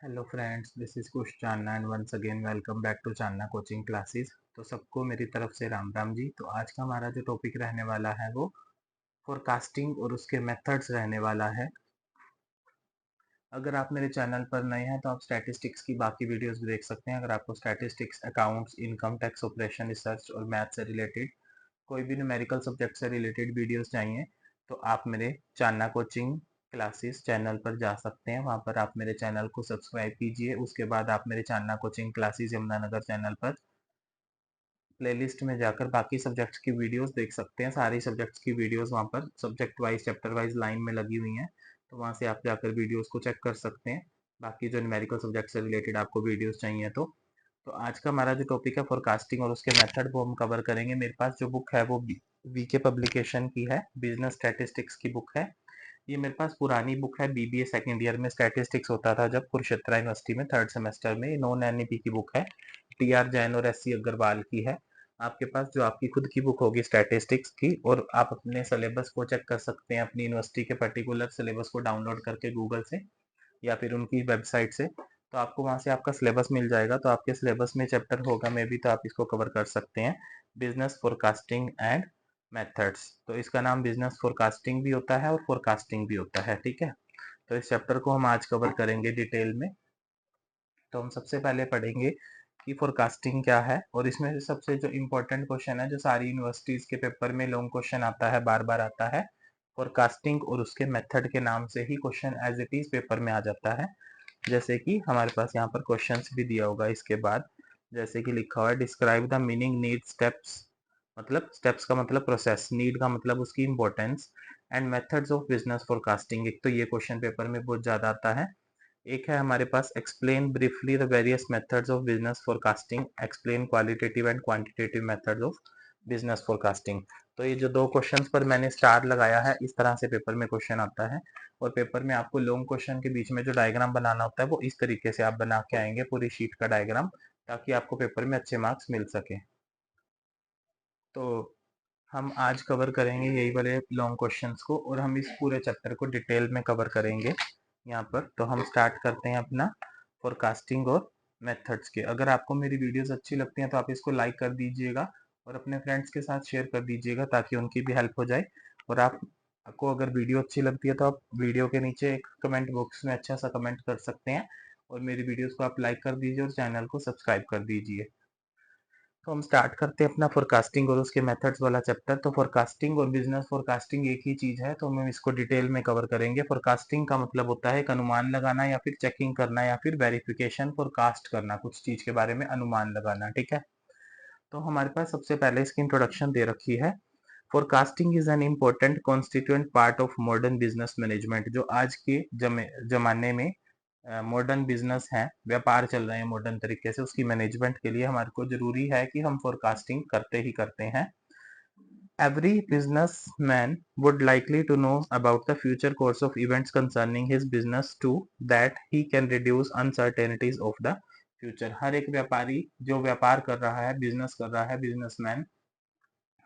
Hello friends, this is Kush Chanana and once again welcome back to Chanana coaching classes. तो सबको मेरी तरफ से राम राम जी। तो आज का हमारा जो टॉपिक रहने वाला है वो फोरकास्टिंग और उसके मेथड्स रहने वाला है। अगर आप मेरे चैनल पर नए हैं तो आप स्टैटिस्टिक्स की बाकी वीडियोस भी देख सकते हैं। अगर आपको statistics, accounts, income tax operation, research और मैथ से रिलेटेड कोई भी न्यूमेरिकल सब्जेक्ट से रिलेटेड वीडियोस चाहिए तो आप मेरे चानना कोचिंग क्लासेस चैनल पर जा सकते हैं। वहां पर आप मेरे चैनल को सब्सक्राइब कीजिए। उसके बाद आप मेरे Chanana coaching classes Yamunanagar channel पर प्लेलिस्ट में जाकर बाकी सब्जेक्ट्स की वीडियोस देख सकते हैं। सारी सब्जेक्ट्स की वीडियोस वहां पर subject wise, chapter wise line में लगी हुई हैं, तो वहां से आप जाकर वीडियोस को चेक कर सकते हैं। बाकी जो न्यूमेरिकल सब्जेक्ट से रिलेटेड आपको वीडियोस चाहिए तो आज का हमारा जो टॉपिक है फोरकास्टिंग और उसके मेथड वो हम कवर करेंगे। मेरे पास जो बुक है वो वीके पब्लिकेशन की है, बिजनेस स्टैटिस्टिक्स की बुक है। ये मेरे पास पुरानी बुक है, बीबीए सेकंड ईयर में स्टैटिस्टिक्स होता था जब कुरुक्षेत्र यूनिवर्सिटी में थर्ड सेमेस्टर में। नॉन एनईपी की बुक है, टीआर जैन और एससी अग्रवाल की है। आपके पास जो आपकी खुद की बुक होगी स्टैटिस्टिक्स की, और आप अपने सिलेबस को चेक कर सकते हैं अपनी यूनिवर्सिटी के पर्टिकुलर सिलेबस को डाउनलोड करके गूगल से या फिर उनकी वेबसाइट से। तो आपको वहां से आपका सिलेबस मिल जाएगा। तो आपके सिलेबस में चैप्टर होगा मे भी, तो आप इसको कवर कर सकते हैं, बिजनेस फोरकास्टिंग एंड मेथड्स। तो इसका नाम बिजनेस फोरकास्टिंग भी होता है और फोरकास्टिंग भी होता है, ठीक है। तो इस चैप्टर को हम आज कवर करेंगे डिटेल में। तो हम सबसे पहले पढ़ेंगे कि फोरकास्टिंग क्या है, और इसमें से सबसे जो इम्पोर्टेंट क्वेश्चन है जो सारी यूनिवर्सिटीज के पेपर में लॉन्ग क्वेश्चन आता है, बार बार आता है, फोरकास्टिंग और उसके मेथड के नाम से ही question as it is paper में आ जाता है। जैसे कि हमारे पास यहाँ पर क्वेश्चंस भी दिया होगा इसके बाद। जैसे कि लिखा हुआ है, describe the meaning need steps, मतलब स्टेप्स का मतलब प्रोसेस, नीड का मतलब उसकी importance, and methods of business forecasting. एक तो ये क्वेश्चन पेपर में बहुत ज्यादा आता है। एक है हमारे पास, explain briefly the various methods of business forecasting, explain qualitative and quantitative methods of business forecasting. तो ये जो दो क्वेश्चंस पर मैंने स्टार लगाया है, इस तरह से पेपर में क्वेश्चन आता है। और पेपर में आपको लॉन्ग क्वेश्चन के बीच में जो डायग्राम बनाना होता है वो इस तरीके से आप बना के आएंगे, पूरी शीट का डायग्राम, ताकि आपको पेपर में अच्छे मार्क्स मिल सके। तो हम आज कवर करेंगे यही वाले लॉन्ग क्वेश्चंस को, और हम इस पूरे चैप्टर को डिटेल में कवर करेंगे यहाँ पर। तो हम स्टार्ट करते हैं अपना फोरकास्टिंग और मेथड्स के। अगर आपको मेरी वीडियोस अच्छी लगती हैं तो आप इसको लाइक कर दीजिएगा और अपने फ्रेंड्स के साथ शेयर कर दीजिएगा ताकि उनकी भी हेल्प हो जाए। और आपको अगर वीडियो अच्छी लगती है तो आप वीडियो के नीचे एक कमेंट बॉक्स में अच्छा सा कमेंट कर सकते हैं, और मेरी वीडियोस को आप लाइक कर दीजिए और चैनल को सब्सक्राइब कर दीजिए। तो हम स्टार्ट करते हैं अपना फोरकास्टिंग और उसके मेथड्स वाला चैप्टर। तो फोरकास्टिंग और बिजनेस फोरकास्टिंग एक ही चीज है, तो हम इसको डिटेल में कवर करेंगे। फोरकास्टिंग का मतलब होता है एक अनुमान लगाना या फिर चेकिंग करना या फिर वेरिफिकेशन, फोरकास्ट करना, कुछ चीज के बारे में अनुमान लगाना, ठीक है। तो हमारे पास सबसे पहले इसकी इंट्रोडक्शन दे रखी है। Forecasting is an important constituent part of modern business management. जो आज के जमाने में मॉडर्न बिजनेस है, व्यापार चल रहे हैं मॉडर्न तरीके से, उसकी मैनेजमेंट के लिए हमारे को जरूरी है कि हम फोरकास्टिंग करते ही करते हैं। Every businessman would likely to know about the future course of events concerning his business too, that he can reduce uncertainties of the future। हर एक व्यापारी जो व्यापार कर रहा है, बिजनेस कर रहा है, बिजनेसमैन,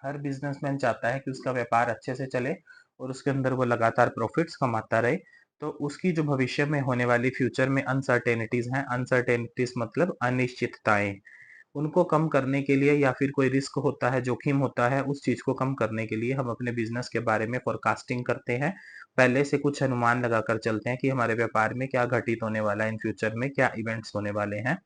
हर बिजनेसमैन चाहता है कि उसका व्यापार अच्छे से चले और उसके अंदर वो लगातार प्रॉफिट्स कमाता रहे। तो उसकी जो भविष्य में होने वाली फ्यूचर में अनसर्टेनिटीज हैं, अनसर्टेनिटीज मतलब अनिश्चितताएं, उनको कम करने के लिए, या फिर कोई रिस्क होता है, जोखिम होता है, उस चीज को कम करने के लिए हम अपने बिजनेस के बारे में फोरकास्टिंग करते हैं। पहले से कुछ अनुमान लगाकर चलते हैं कि हमारे व्यापार में क्या घटित होने वाला है, इन फ्यूचर में क्या इवेंट्स होने वाले हैं।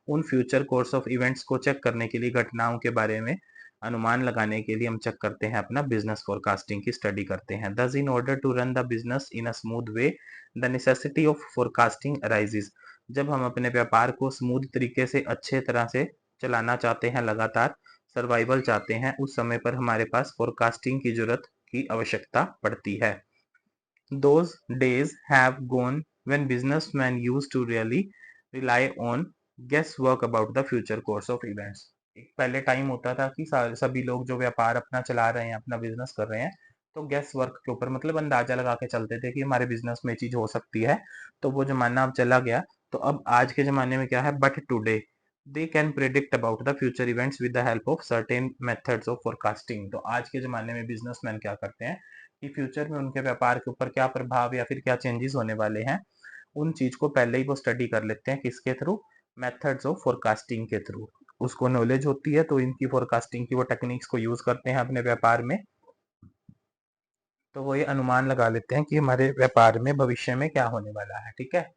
उन फ्यूचर कोर्स ऑफ इवेंट्स को चेक करने के लिए, घटनाओं के बारे में अनुमान लगाने के लिए हम चेक करते हैं, अपना बिजनेस फोरकास्टिंग की स्टडी करते हैं। Thus in order to run the business in a smooth way, the necessity of forecasting arises. जब हम अपने व्यापार को स्मूथ तरीके से, अच्छे तरह से चलाना चाहते हैं, लगातार सर्वाइवल चाहते हैं, उस समय पर हमारे पास फोरकास्टिंग की जरूरत की आवश्यकता पड़ती है। Those days have gone when businessmen used to really rely on guesswork about the future course of events। एक पहले टाइम होता था कि सभी लोग जो व्यापार अपना चला रहे हैं, अपना बिजनेस कर रहे हैं, तो गैस वर्क के ऊपर मतलब अंदाजा लगा के चलते थे कि हमारे बिजनेस में चीज हो सकती है। तो वो जमाना अब चला गया। तो अब आज के जमाने में क्या है, but today they can predict about the future events with the help of certain methods of forecasting. तो आज के जमाने में बिजनेसमैन क्या करते हैं कि फ्यूचर में उनके व्यापार के ऊपर क्या प्रभाव या फिर क्या चेंजेस होने वाले हैं, उन चीज को पहले ही वो स्टडी कर लेते हैं, किसके थ्रू, मेथड्स ऑफ फोरकास्टिंग के थ्रू। उसको नॉलेज होती है तो इनकी फोरकास्टिंग की वो टेक्निक्स को यूज करते हैं अपने व्यापार में। तो वो ये अनुमान लगा लेते हैं कि हमारे व्यापार में भविष्य में क्या होने वाला है। ठीक है,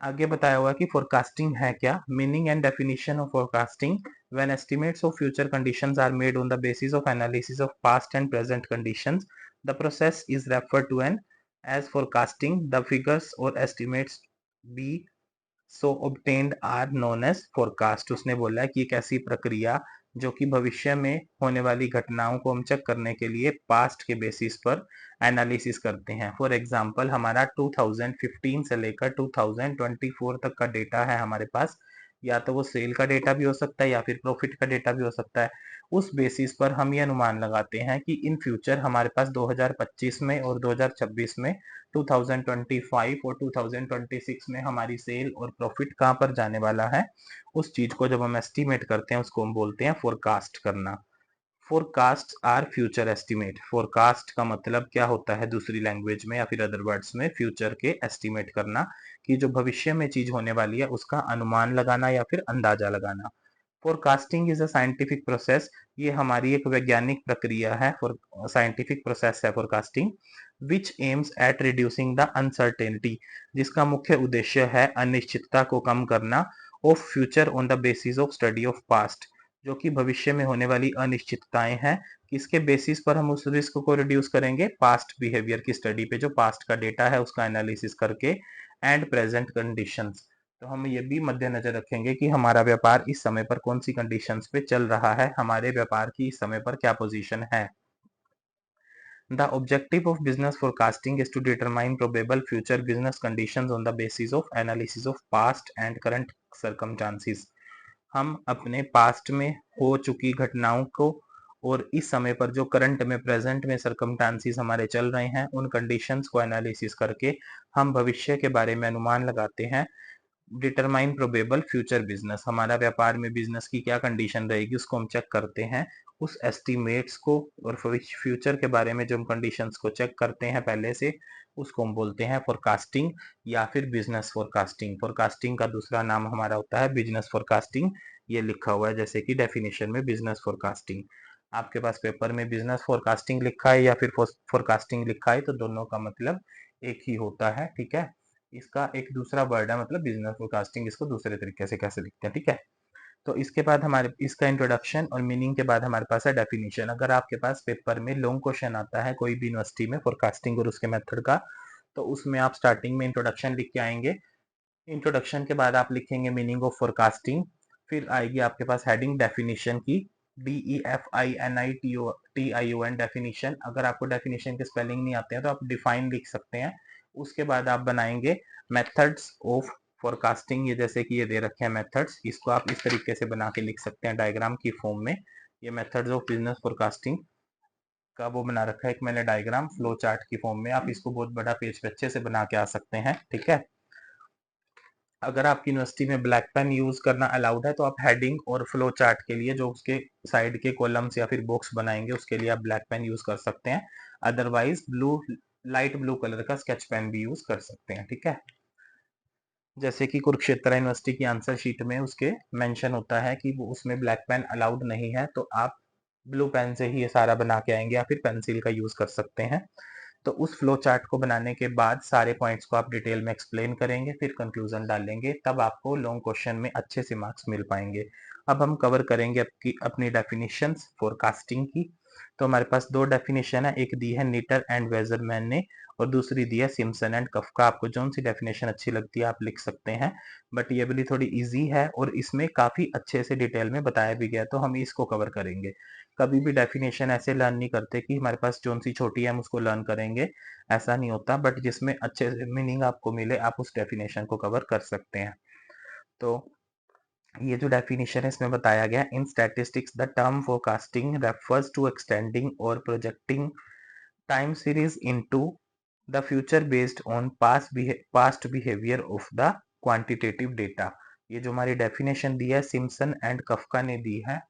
आगे बताया हुआ कि फोरकास्टिंग है क्या। Meaning and definition of forecasting: when estimates of future conditions are made on the basis of analysis of past and present conditions, the process is referred to an as forecasting. The figures और estimates be so obtained are known as forecast. उसने बोला है कि एक ऐसी प्रक्रिया जो कि भविष्य में होने वाली घटनाओं को हम चेक करने के लिए पास्ट के बेसिस पर एनालिसिस करते हैं। फॉर एग्जांपल, हमारा 2015 से लेकर 2024 तक का डेटा है हमारे पास, या तो वो सेल का डेटा भी हो सकता है या फिर प्रॉफिट का डेटा भी हो सकता है। उस बेसिस पर हम ये अनुमान लगाते हैं कि इन फ्यूचर हमारे पास 2025 में और 2026 में, 2025 और 2026 में हमारी सेल और प्रॉफिट कहाँ पर जाने वाला है। उस चीज को जब हम एस्टिमेट करते हैं उसको हम बोलते हैं फोरकास्ट करना। Forecast are future estimate. Forecast का मतलब क्या होता है दूसरी लैंग्वेज में या फिर अदर वर्ड्स में, फ्यूचर के एस्टिमेट करना, कि जो भविष्य में चीज होने वाली है उसका अनुमान लगाना या फिर अंदाजा लगाना। Forecasting is a scientific process. ये हमारी एक वैज्ञानिक प्रक्रिया है, साइंटिफिक प्रोसेस है forecasting, which aims at reducing the uncertainty, जिसका मुख्य उद्देश्य है अनिश्चितता को कम करना, of future on the basis of study of past, जो कि भविष्य में होने वाली अनिश्चितताएं हैं, किसके बेसिस पर हम उस रिस्क को रिड्यूस करेंगे, पास्ट बिहेवियर की स्टडी पे, जो पास्ट का डेटा है उसका एनालिसिस करके, एंड प्रेजेंट कंडीशंस। तो हम ये भी मद्देनजर रखेंगे कि हमारा व्यापार इस समय पर कौन सी कंडीशंस पे चल रहा है, हमारे व्यापार की इस समय पर क्या पोजीशन है। The objective of business forecasting is to determine probable future business conditions on the basis of analysis of past and current circumstances। हम अपने पास्ट में हो चुकी घटनाओं को और इस समय पर जो करंट में, प्रेजेंट में सर्कमस्टांसिस हमारे चल रहे हैं, उन कंडीशंस को एनालिसिस करके हम भविष्य के बारे में अनुमान लगाते हैं। डिटरमाइन प्रोबेबल फ्यूचर बिजनेस, हमारा व्यापार में बिजनेस की क्या कंडीशन रहेगी उसको हम चेक करते हैं। उस एस्टिमेट्स को और फ्यूचर के बारे में जो हम कंडीशंस को चेक करते हैं पहले से, उसको हम बोलते हैं फोरकास्टिंग या फिर बिजनेस फोरकास्टिंग। फोरकास्टिंग का दूसरा नाम हमारा होता है बिजनेस फोरकास्टिंग। ये लिखा हुआ है जैसे कि डेफिनेशन में बिजनेस फोरकास्टिंग। आपके पास पेपर में बिजनेस फोरकास्टिंग लिखा है या फिर फोरकास्टिंग लिखा है तो दोनों का मतलब एक ही होता है। ठीक है, इसका एक दूसरा वर्ड है, मतलब बिजनेस फोरकास्टिंग, इसको दूसरे तरीके से कैसे लिखते हैं। ठीक है, तो इसके बाद हमारे इसका इंट्रोडक्शन और मीनिंग के बाद हमारे पास है डेफिनेशन। अगर आपके पास पेपर में लॉन्ग क्वेश्चन आता है कोई भी यूनिवर्सिटी में फोरकास्टिंग और उसके मेथड का, तो उसमें आप स्टार्टिंग में इंट्रोडक्शन लिख के आएंगे। इंट्रोडक्शन के बाद आप लिखेंगे मीनिंग ऑफ फोरकास्टिंग, फिर आएगी आपके पास हेडिंग डेफिनेशन की, DEFINITION डेफिनेशन। अगर आपको डेफिनेशन के स्पेलिंग नहीं आते हैं तो आप डिफाइन लिख सकते हैं। उसके बाद आप बनाएंगे मेथड्स ऑफ फोरकास्टिंग। ये जैसे कि ये दे रखे हैं मेथड्स, इसको आप इस तरीके से बना के लिख सकते हैं डायग्राम की फॉर्म में। ये मेथड्स ऑफ बिजनेस फोरकास्टिंग का वो बना रखा है एक मैंने डायग्राम फ्लो चार्ट की फॉर्म में। आप इसको बहुत बड़ा पेज पे अच्छे से बना के आ सकते हैं। ठीक है, अगर आपकी यूनिवर्सिटी में ब्लैक पेन यूज करना अलाउड है तो आप हेडिंग और फ्लो चार्ट के लिए जो उसके साइड के कॉलम्स या फिर बॉक्स बनाएंगे उसके लिए आप ब्लैक पेन यूज कर सकते हैं। अदरवाइज लाइट ब्लू कलर का स्केच पेन भी यूज कर सकते हैं। ठीक है, जैसे कि कुरुक्षेत्र यूनिवर्सिटी की आंसर शीट में उसके मेंशन होता है कि वो उसमें ब्लैक पेन अलाउड नहीं है, तो आप ब्लू पेन से ही ये सारा बना के आएंगे या फिर पेंसिल का यूज कर सकते हैं। तो उस फ्लो चार्ट को बनाने के बाद सारे पॉइंट्स को आप डिटेल में एक्सप्लेन करेंगे, फिर कंक्लूजन डालेंगे, तब आपको लॉन्ग क्वेश्चन में अच्छे से मार्क्स मिल पाएंगे। अब हम कवर करेंगे अपनी डेफिनेशंस फोरकास्टिंग की। तो हमारे पास दो डेफिनेशन है, एक दी है नीटर एंड वेजरमैन ने और दूसरी दी है सिम्पसन एंड कफका। आपको जो सी डेफिनेशन अच्छी लगती है आप लिख सकते हैं, बट ये वाली थोड़ी इजी है और इसमें काफी अच्छे से डिटेल में बताया भी गया, तो हम इसको कवर करेंगे। कभी भी डेफिनेशन ऐसे लर्न नहीं करते कि हमारे पास जो सी छोटी है हम उसको लर्न करेंगे, ऐसा नहीं होता, बट जिसमें अच्छे से मीनिंग आपको मिले आप उस डेफिनेशन को कवर कर सकते हैं। तो ये जो डेफिनेशन है इसमें बताया गया, in statistics the term forecasting refers to extending और projecting time series into the future based on past behaviour of the quantitative data. ये जो हमारी डेफिनेशन दी है सिम्पसन एंड कफका ने दी है,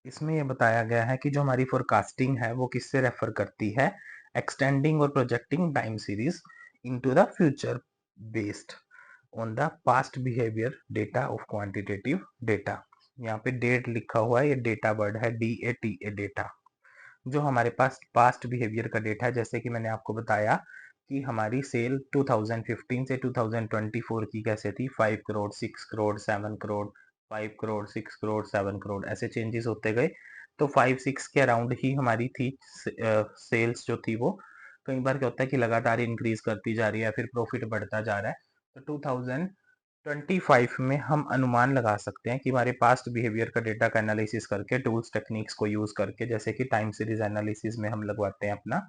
इसमें यह बताया गया है कि जो हमारी फोरकास्टिंग है वो किससे रेफर करती है, एक्सटेंडिंग और projecting time series into the future based on the past behavior data of quantitative data। यहाँ पे डेट लिखा हुआ है, ये डेटा वर्ड है, DATA डेटा, जो हमारे पास पास्ट बिहेवियर का डेटा है। जैसे कि मैंने आपको बताया कि हमारी सेल 2015 से 2024 की कैसे थी, 5 करोड़, 6 करोड़, 7 करोड़, 5 करोड़, 6 करोड़, 7 करोड़, ऐसे चेंजेस होते गए। तो 5-6 के अराउंड ही हमारी थी सेल्स जो थी वो। कई बार क्या होता है कि लगातार इंक्रीज करती जा रही है, फिर प्रॉफिट बढ़ता जा रहा है। तो 2025 में हम अनुमान लगा सकते हैं कि हमारे पास्ट बिहेवियर का डेटा का एनालिसिस करके टूल्स टेक्निक्स को यूज करके, जैसे कि टाइम सीरीज एनालिसिस में हम लगवाते हैं अपना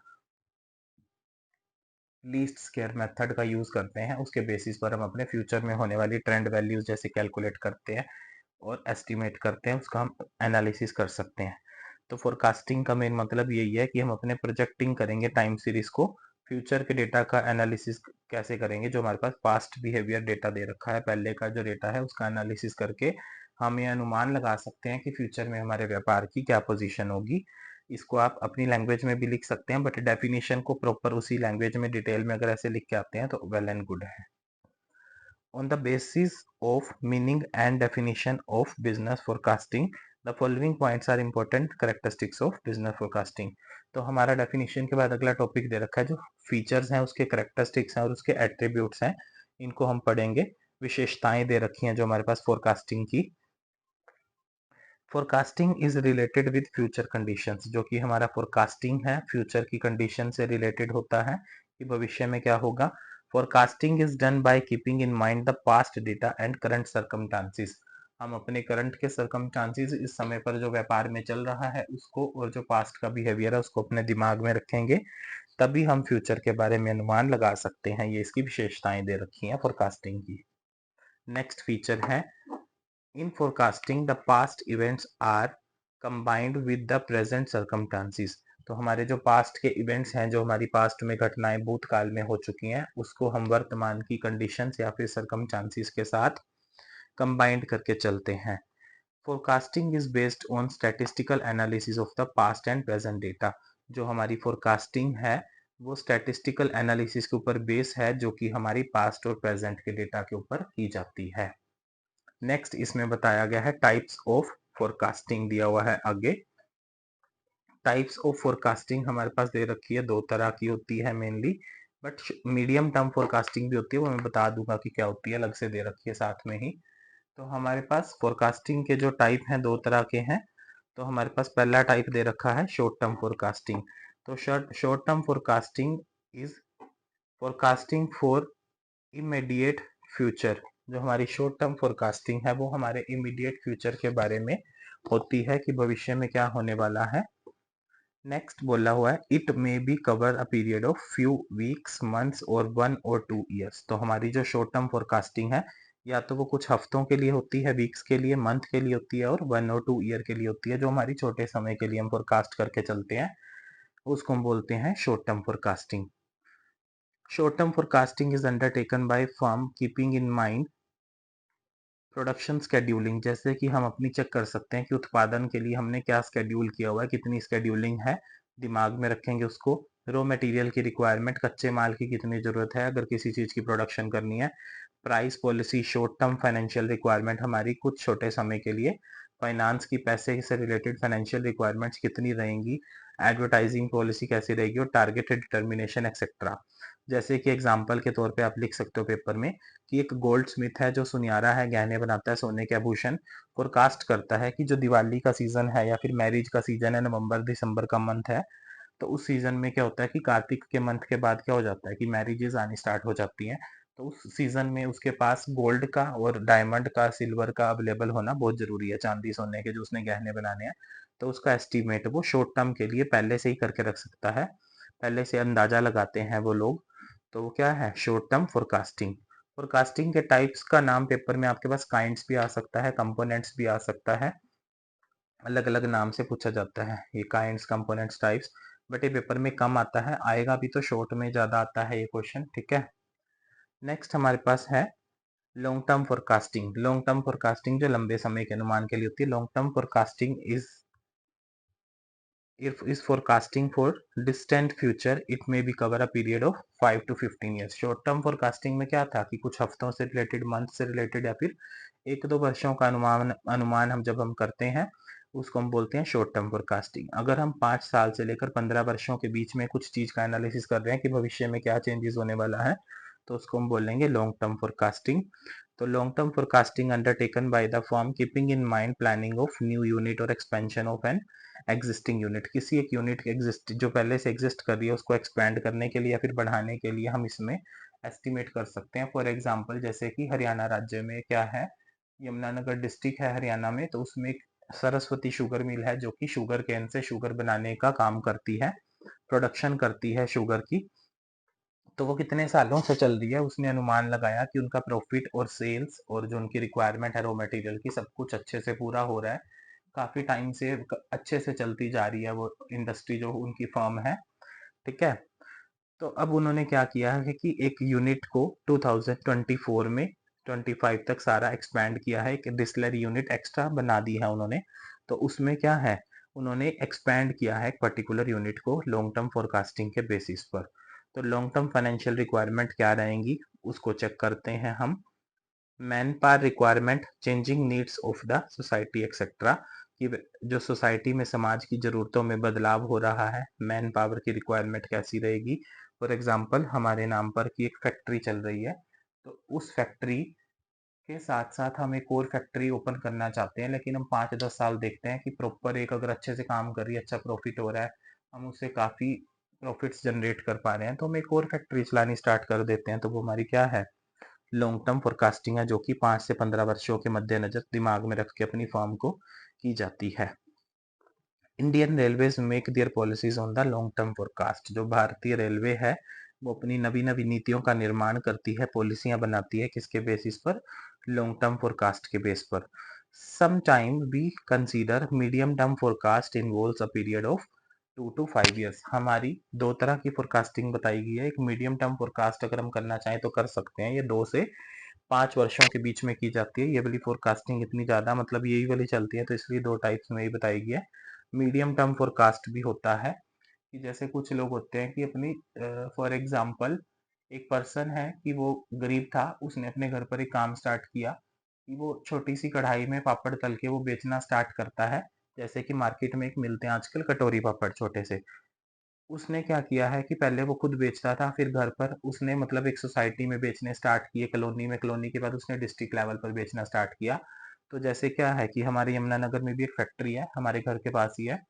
लीस्ट स्क्वेयर मेथड का यूज करते हैं, उसके बेसिस पर हम अपने फ्यूचर में होने वाली ट्रेंड वैल्यूज जैसे कैलकुलेट करते हैं और एस्टिमेट करते हैं, उसका हम एनालिसिस कर सकते हैं। तो फोरकास्टिंग का मेन मतलब यही है कि हम अपने प्रोजेक्टिंग करेंगे टाइम सीरीज को, फ्यूचर के डेटा का एनालिसिस कैसे करेंगे, जो हमारे पास पास्ट बिहेवियर डेटा दे रखा है, पहले का जो डेटा है उसका एनालिसिस करके हम ये अनुमान लगा सकते हैं कि फ्यूचर में हमारे व्यापार की क्या पोजीशन होगी। इसको आप अपनी लैंग्वेज में भी लिख सकते हैं, बट डेफिनेशन को प्रॉपर उसी लैंग्वेज में डिटेल में अगर ऐसे लिख के आते हैं तो वेल एंड गुड है। On the basis of meaning and definition of business forecasting, the following points are important characteristics of business forecasting। तो हमारा डेफिनेशन के बाद अगला टॉपिक दे रखा है, जो फीचर्स हैं उसके करेक्टरिस्टिक्स हैं और उसके एट्रीब्यूट्स हैं, इनको हम पढ़ेंगे। विशेषताएं दे रखी हैं जो हमारे पास फोरकास्टिंग की। Forecasting is related with future conditions, जो कि हमारा फोरकास्टिंग है फ्यूचर की कंडीशन से रिलेटेड होता है कि भविष्य में क्या होगा। Forecasting is done by keeping in mind the past data and current circumstances. हम अपने करंट के सर्कमस्टांसेस, इस समय पर जो व्यापार में चल रहा है उसको, और जो पास्ट का बिहेवियर है उसको अपने दिमाग में रखेंगे, तभी हम फ्यूचर के बारे में अनुमान लगा सकते हैं। ये इसकी विशेषताएं दे रखी हैं फोरकास्टिंग की। नेक्स्ट फीचर है, in forecasting the past events are combined with the present circumstances। तो हमारे जो पास्ट के इवेंट्स हैं, जो हमारी पास्ट में घटनाएं भूतकाल में हो चुकी हैं, उसको हम वर्तमान की कंडीशंस या फिर सर्कमस्टांसेस के साथ कंबाइंड करके चलते हैं। Forecasting is based on statistical analysis of the past and present data. जो हमारी फोरकास्टिंग है वो स्टैटिस्टिकल एनालिसिस के ऊपर बेस है, जो कि हमारी पास्ट और प्रेजेंट के डेटा के ऊपर की जाती है। नेक्स्ट इसमें बताया गया है टाइप्स ऑफ फोरकास्टिंग, दिया हुआ है आगे। टाइप्स ऑफ फोरकास्टिंग हमारे पास दे रखी है, दो तरह की होती है mainly, but medium term forecasting भी होती है, वो मैं बता दूंगा कि क्या होती है, अलग से दे रखी है साथ में ही। तो हमारे पास फोरकास्टिंग के जो टाइप हैं दो तरह के हैं। तो हमारे पास पहला टाइप दे रखा है शॉर्ट टर्म फोरकास्टिंग। तो short term forecasting is forecasting for immediate future. जो हमारी शॉर्ट टर्म फोरकास्टिंग है वो हमारे इमीडिएट फ्यूचर के बारे में होती है कि भविष्य में क्या होने वाला है। नेक्स्ट बोला हुआ है, it may be cover a period of few weeks, months और 1 or 2 years। तो हमारी जो शॉर्ट टर्म फोरकास्टिंग है, या तो वो कुछ हफ्तों के लिए होती है, वीक्स के लिए, मंथ के लिए होती है, और 1 or 2 year के लिए होती है। जो हमारी छोटे समय के लिए हम फोरकास्ट करके चलते हैं उसको हम बोलते हैं short term forecasting. Short term forecasting is undertaken by firm keeping in mind production scheduling. जैसे कि हम अपनी चेक कर सकते हैं कि उत्पादन के लिए हमने क्या स्केड्यूल किया हुआ है, कितनी स्केड्यूलिंग है, दिमाग में रखेंगे उसको। रॉ मटेरियल की रिक्वायरमेंट, कच्चे माल की कितनी जरूरत है अगर किसी चीज की प्रोडक्शन करनी है। Price policy, short term financial requirement हमारी कुछ छोटे समय के लिए। फाइनेंस की, पैसे से रिलेटेड फाइनेंशियल रिक्वायरमेंट्स कितनी रहेंगी। एडवर्टाइजिंग पॉलिसी कैसी रहेगी, और टारगेट डिटर्मिनेशन एक्सेट्रा। जैसे कि एग्जांपल के तौर पे आप लिख सकते हो पेपर में कि एक गोल्ड स्मिथ है जो सुनियारा है, गहने बनाता है, सोने के आभूषण, फोरकास्ट करता है कि जो दिवाली का सीजन है या फिर मैरिज का सीजन है, नवंबर दिसंबर का मंथ है, तो उस सीजन में क्या होता है कि कार्तिक के मंथ के बाद क्या हो जाता है कि मैरिजेस आनी स्टार्ट हो जाती हैं। तो उस सीजन में उसके पास गोल्ड का और डायमंड का, सिल्वर का अवेलेबल होना बहुत जरूरी है, चांदी सोने के जो उसने गहने बनाने हैं। तो उसका एस्टीमेट वो शॉर्ट टर्म के लिए पहले से ही करके रख सकता है, पहले से अंदाजा लगाते हैं वो लोग। तो वो क्या है, शॉर्ट टर्म फोरकास्टिंग। फोरकास्टिंग के टाइप्स का नाम पेपर में आपके पास काइंड्स भी आ सकता है, कंपोनेंट्स भी आ सकता है, अलग अलग नाम से पूछा जाता है ये काइंड्स, कंपोनेंट्स, टाइप्स। बट ये पेपर में कम आता है, आएगा भी तो शॉर्ट में ज्यादा आता है ये क्वेश्चन, ठीक है। नेक्स्ट हमारे पास है long term forecasting. Long term forecasting जो लंबे समय के अनुमान के लिए होती है। Long term forecasting is If is forecasting for distant future, it may be cover a period of 5 to 15 years. Short term forecasting में क्या था कि कुछ हफ्तों से रिलेटेड, मंथ से रिलेटेड, या फिर 1-2 वर्षों का अनुमान अनुमान हम जब हम करते हैं उसको हम बोलते हैं शॉर्ट टर्म फोरकास्टिंग। अगर हम 5 साल से लेकर 15 वर्षों के बीच में कुछ चीज का एनालिसिस कर रहे हैं कि भविष्य में क्या चेंजेस होने वाला है, तो उसको हम बोलेंगे लॉन्ग टर्म फोरकास्टिंग। तो long term forecasting undertaken by the firm keeping in mind planning of new unit और expansion of an existing unit. किसी एक यूनिट एग्जिस्ट जो पहले से एग्जिस्ट कर रही है उसको एक्सपैंड करने के लिए या फिर बढ़ाने के लिए हम इसमें एस्टिमेट कर सकते हैं। फॉर एग्जांपल जैसे कि हरियाणा राज्य में क्या है, यमुनानगर डिस्ट्रिक्ट है हरियाणा में, तो उसमें एक सरस्वती शुगर मिल है जो कि शुगर केन से शुगर बनाने का काम करती है, प्रोडक्शन करती है शुगर की। तो वो कितने सालों से चल रही है, उसने अनुमान लगाया कि उनका प्रॉफिट और सेल्स और जो उनकी रिक्वायरमेंट है रॉ मटेरियल की, सब कुछ अच्छे से पूरा हो रहा है। काफी टाइम से अच्छे से चलती जा रही है वो इंडस्ट्री जो उनकी फर्म है, ठीक है। तो अब उन्होंने क्या किया है कि एक यूनिट को 2024 में 25 तक सारा एक्सपैंड किया है, एक डिस्टिलरी यूनिट एक्स्ट्रा बना दी है उन्होंने। तो उसमें क्या है, उन्होंने एक्सपैंड किया है एक पर्टिकुलर यूनिट को लॉन्ग टर्म फोरकास्टिंग के बेसिस पर। तो लॉन्ग टर्म फाइनेंशियल रिक्वायरमेंट क्या रहेंगी उसको चेक करते हैं हम। Man power requirement, changing needs of the society etcetera, कि जो सोसाइटी में समाज की ज़रूरतों में बदलाव हो रहा है, मैन पावर की रिक्वायरमेंट कैसी रहेगी। फॉर एग्जांपल हमारे नाम पर की एक फैक्ट्री चल रही है, तो उस फैक्ट्री के साथ साथ हम एक और फैक्ट्री ओपन करना चाहते हैं, लेकिन हम 5-10 साल देखते हैं कि प्रॉपर एक अगर अच्छे से काम कर रही है, अच्छा प्रॉफिट हो रहा है, हम उससे काफ़ी प्रॉफिट्स जनरेट कर पा रहे हैं, तो हम एक और फैक्ट्री चलानी स्टार्ट कर देते हैं। तो वो हमारी क्या है, लॉन्ग टर्म फोरकास्टिंग है, जो कि 5 से 15 वर्षों के मद्देनजर दिमाग में रख के अपनी फर्म को की जाती है। Indian railways make their policies on the long term forecast. जो भारतीय रेलवे है वो अपनी नवी नवी नीतियों का निर्माण करती है, पॉलिसियां बनाती है, किसके बेसिस पर, लॉन्ग टर्म फोरकास्ट के बेस पर। Some time we consider medium term forecast involves a period of 2 to 5 years। हमारी दो तरह की फोरकास्टिंग बताई गई है। एक मीडियम टर्म फोरकास्ट अगर हम करना चाहें तो कर सकते हैं, ये 2 से 5 वर्षों के बीच में की जाती है। ये वाली फोरकास्टिंग इतनी ज्यादा मतलब यही वाली चलती है, तो इसलिए 2 टाइप्स में ही बताई गई है। मीडियम टर्म फोरकास्ट भी होता है कि जैसे कुछ लोग होते हैं कि अपनी, फॉर एग्जांपल एक पर्सन है कि वो गरीब था, उसने अपने घर पर एक काम स्टार्ट किया कि वो छोटी सी कढ़ाई में पापड़ तल के वो बेचना स्टार्ट करता है। जैसे कि मार्केट में एक मिलते हैं आजकल कटोरी पापड़ छोटे से। उसने क्या किया है कि पहले वो खुद बेचता था, फिर घर पर उसने मतलब एक सोसाइटी में बेचने स्टार्ट किए, कॉलोनी में, कॉलोनी के बाद उसने डिस्ट्रिक्ट लेवल पर बेचना स्टार्ट किया। तो जैसे क्या है कि हमारे यमुनानगर में भी एक फैक्ट्री है, हमारे घर के पास ही है।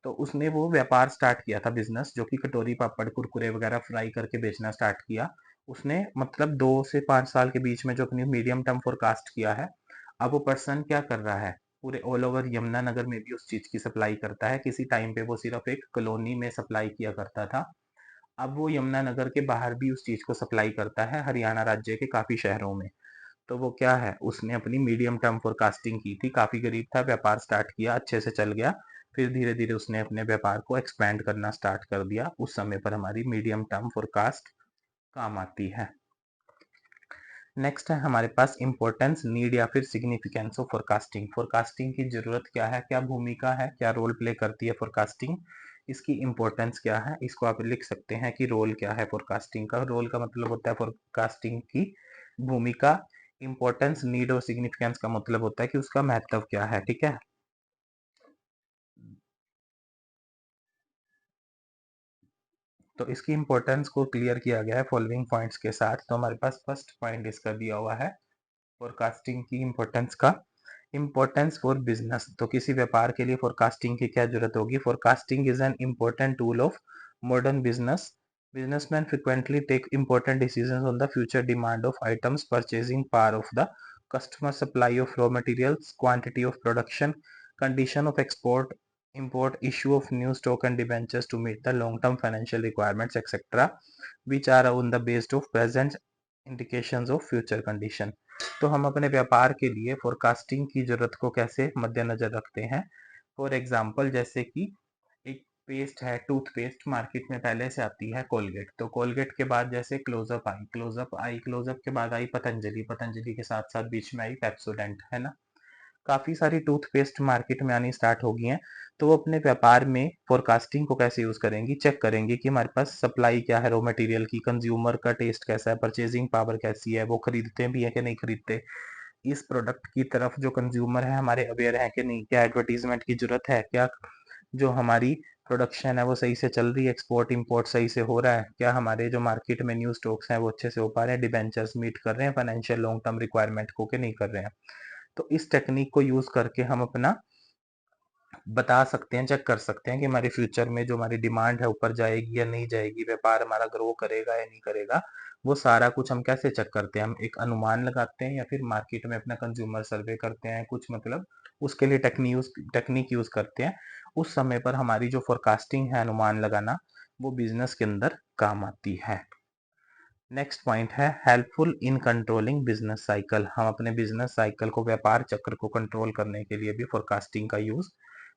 तो उसने वो व्यापार स्टार्ट किया था, बिजनेस, जो कि कटोरी पापड़ कुरकुरे वगैरह फ्राई करके बेचना स्टार्ट किया। उसने मतलब 2 से 5 साल के बीच में जो अपनी मीडियम टर्म फोरकास्ट किया है। अब वो पर्सन क्या कर रहा है, पूरे ऑल ओवर यमुनानगर में भी उस चीज की सप्लाई करता है। किसी टाइम पे वो सिर्फ एक कॉलोनी में सप्लाई किया करता था, अब वो यमुनानगर के बाहर भी उस चीज को सप्लाई करता है, हरियाणा राज्य के काफी शहरों में। तो वो क्या है, उसने अपनी मीडियम टर्म फोरकास्टिंग की थी, काफी गरीब था, व्यापार स्टार्ट किया, अच्छे से चल गया। फिर धीरे धीरे उसने अपने व्यापार को एक्सपेंड करना स्टार्ट कर दिया। उस समय पर हमारी मीडियम टर्म फोरकास्ट काम आती है। नेक्स्ट है हमारे पास इंपॉर्टेंस, नीड या फिर सिग्निफिकेंस ऑफ फोरकास्टिंग। फोरकास्टिंग की जरूरत क्या है, क्या भूमिका है, क्या रोल प्ले करती है फोरकास्टिंग, इसकी इंपॉर्टेंस क्या है, इसको आप लिख सकते हैं कि रोल क्या है फोरकास्टिंग का। रोल का मतलब होता है फोरकास्टिंग की भूमिका। इंपॉर्टेंस, नीड और सिग्निफिकेंस का मतलब होता है कि उसका महत्व क्या है, ठीक है। तो इसकी इंपॉर्टेंस को क्लियर किया गया है फॉलोइंग पॉइंट्स के साथ। तो हमारे पास फर्स्ट पॉइंट इसका दिया हुआ है फोरकास्टिंग की इंपॉर्टेंस का। इंपॉर्टेंस फॉर बिजनेस, तो किसी व्यापार के लिए फोरकास्टिंग की क्या जरूरत होगी। Forecasting is an important tool of modern business. Businessman frequently take important decisions on the future demand of items, purchasing power of the customer, supply of raw materials, quantity of production, condition of export import, issue of new stock and debentures to meet the long term financial requirements, etc., which are on the basis of present indications of future condition। तो हम अपने व्यापार के लिए forecasting की जरूरत को कैसे मद्देनजर रखते हैं। फॉर एग्जाम्पल जैसे कि एक पेस्ट है, टूथपेस्ट मार्केट में पहले से आती है कोलगेट, तो कोलगेट के बाद जैसे क्लोजअप आई, क्लोजअप के बाद आई पतंजलि, पतंजलि के साथ साथ बीच में आई पेप्सोडेंट, है ना। काफ़ी सारी टूथपेस्ट मार्केट में आनी स्टार्ट हो गई हैं, तो वो अपने व्यापार में फोरकास्टिंग को कैसे यूज़ करेंगी, चेक करेंगी कि हमारे पास सप्लाई क्या है रॉ मटेरियल की, कंज्यूमर का टेस्ट कैसा है, परचेजिंग पावर कैसी है, वो खरीदते भी है कि नहीं खरीदते, इस प्रोडक्ट की तरफ जो कंज्यूमर है हमारे अवेयर है कि नहीं, क्या एडवर्टीजमेंट की जरूरत है, क्या जो हमारी प्रोडक्शन है वो सही से चल रही है, एक्सपोर्ट इंपोर्ट सही से हो रहा है, क्या हमारे जो मार्केट में न्यू स्टॉक्स हैं वो अच्छे से हो पा रहे हैं, डिबेंचर्स मीट कर रहे हैं फाइनेंशियल लॉन्ग टर्म रिक्वायरमेंट को कि नहीं कर रहे हैं। तो इस टेक्निक को यूज करके हम अपना बता सकते हैं, चेक कर सकते हैं कि हमारे फ्यूचर में जो हमारी डिमांड है ऊपर जाएगी या नहीं जाएगी, व्यापार हमारा ग्रो करेगा या नहीं करेगा। वो सारा कुछ हम कैसे चेक करते हैं, हम एक अनुमान लगाते हैं या फिर मार्केट में अपना कंज्यूमर सर्वे करते हैं, कुछ मतलब उसके लिए टेक्निक यूज करते हैं। उस समय पर हमारी जो फोरकास्टिंग है, अनुमान लगाना, वो बिजनेस के अंदर काम आती है। नेक्स्ट पॉइंट है helpful in controlling business cycle. हम अपने बिजनेस साइकिल को, व्यापार चक्र को कंट्रोल करने के लिए भी फोरकास्टिंग का यूज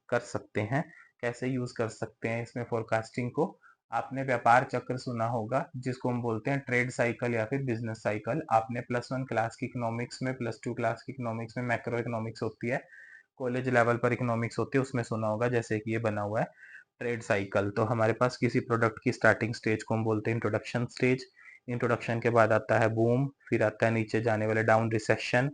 कर सकते हैं। कैसे यूज कर सकते हैं इसमें फोरकास्टिंग को? आपने व्यापार चक्र सुना होगा जिसको हम बोलते हैं ट्रेड साइकिल या फिर बिजनेस साइकिल। आपने +1 क्लास की इकोनॉमिक्स में, +2 क्लास की इकोनॉमिक्स में मैक्रो इकोनॉमिक्स होती है, कॉलेज लेवल पर इकोनॉमिक्स होती है, उसमें सुना होगा। जैसे कि ये बना हुआ है ट्रेड साइकिल, तो हमारे पास किसी प्रोडक्ट की स्टार्टिंग स्टेज को हम बोलते हैं इंट्रोडक्शन स्टेज। इंट्रोडक्शन के बाद आता है बूम, फिर आता है नीचे जाने वाले डाउन रिसेशन,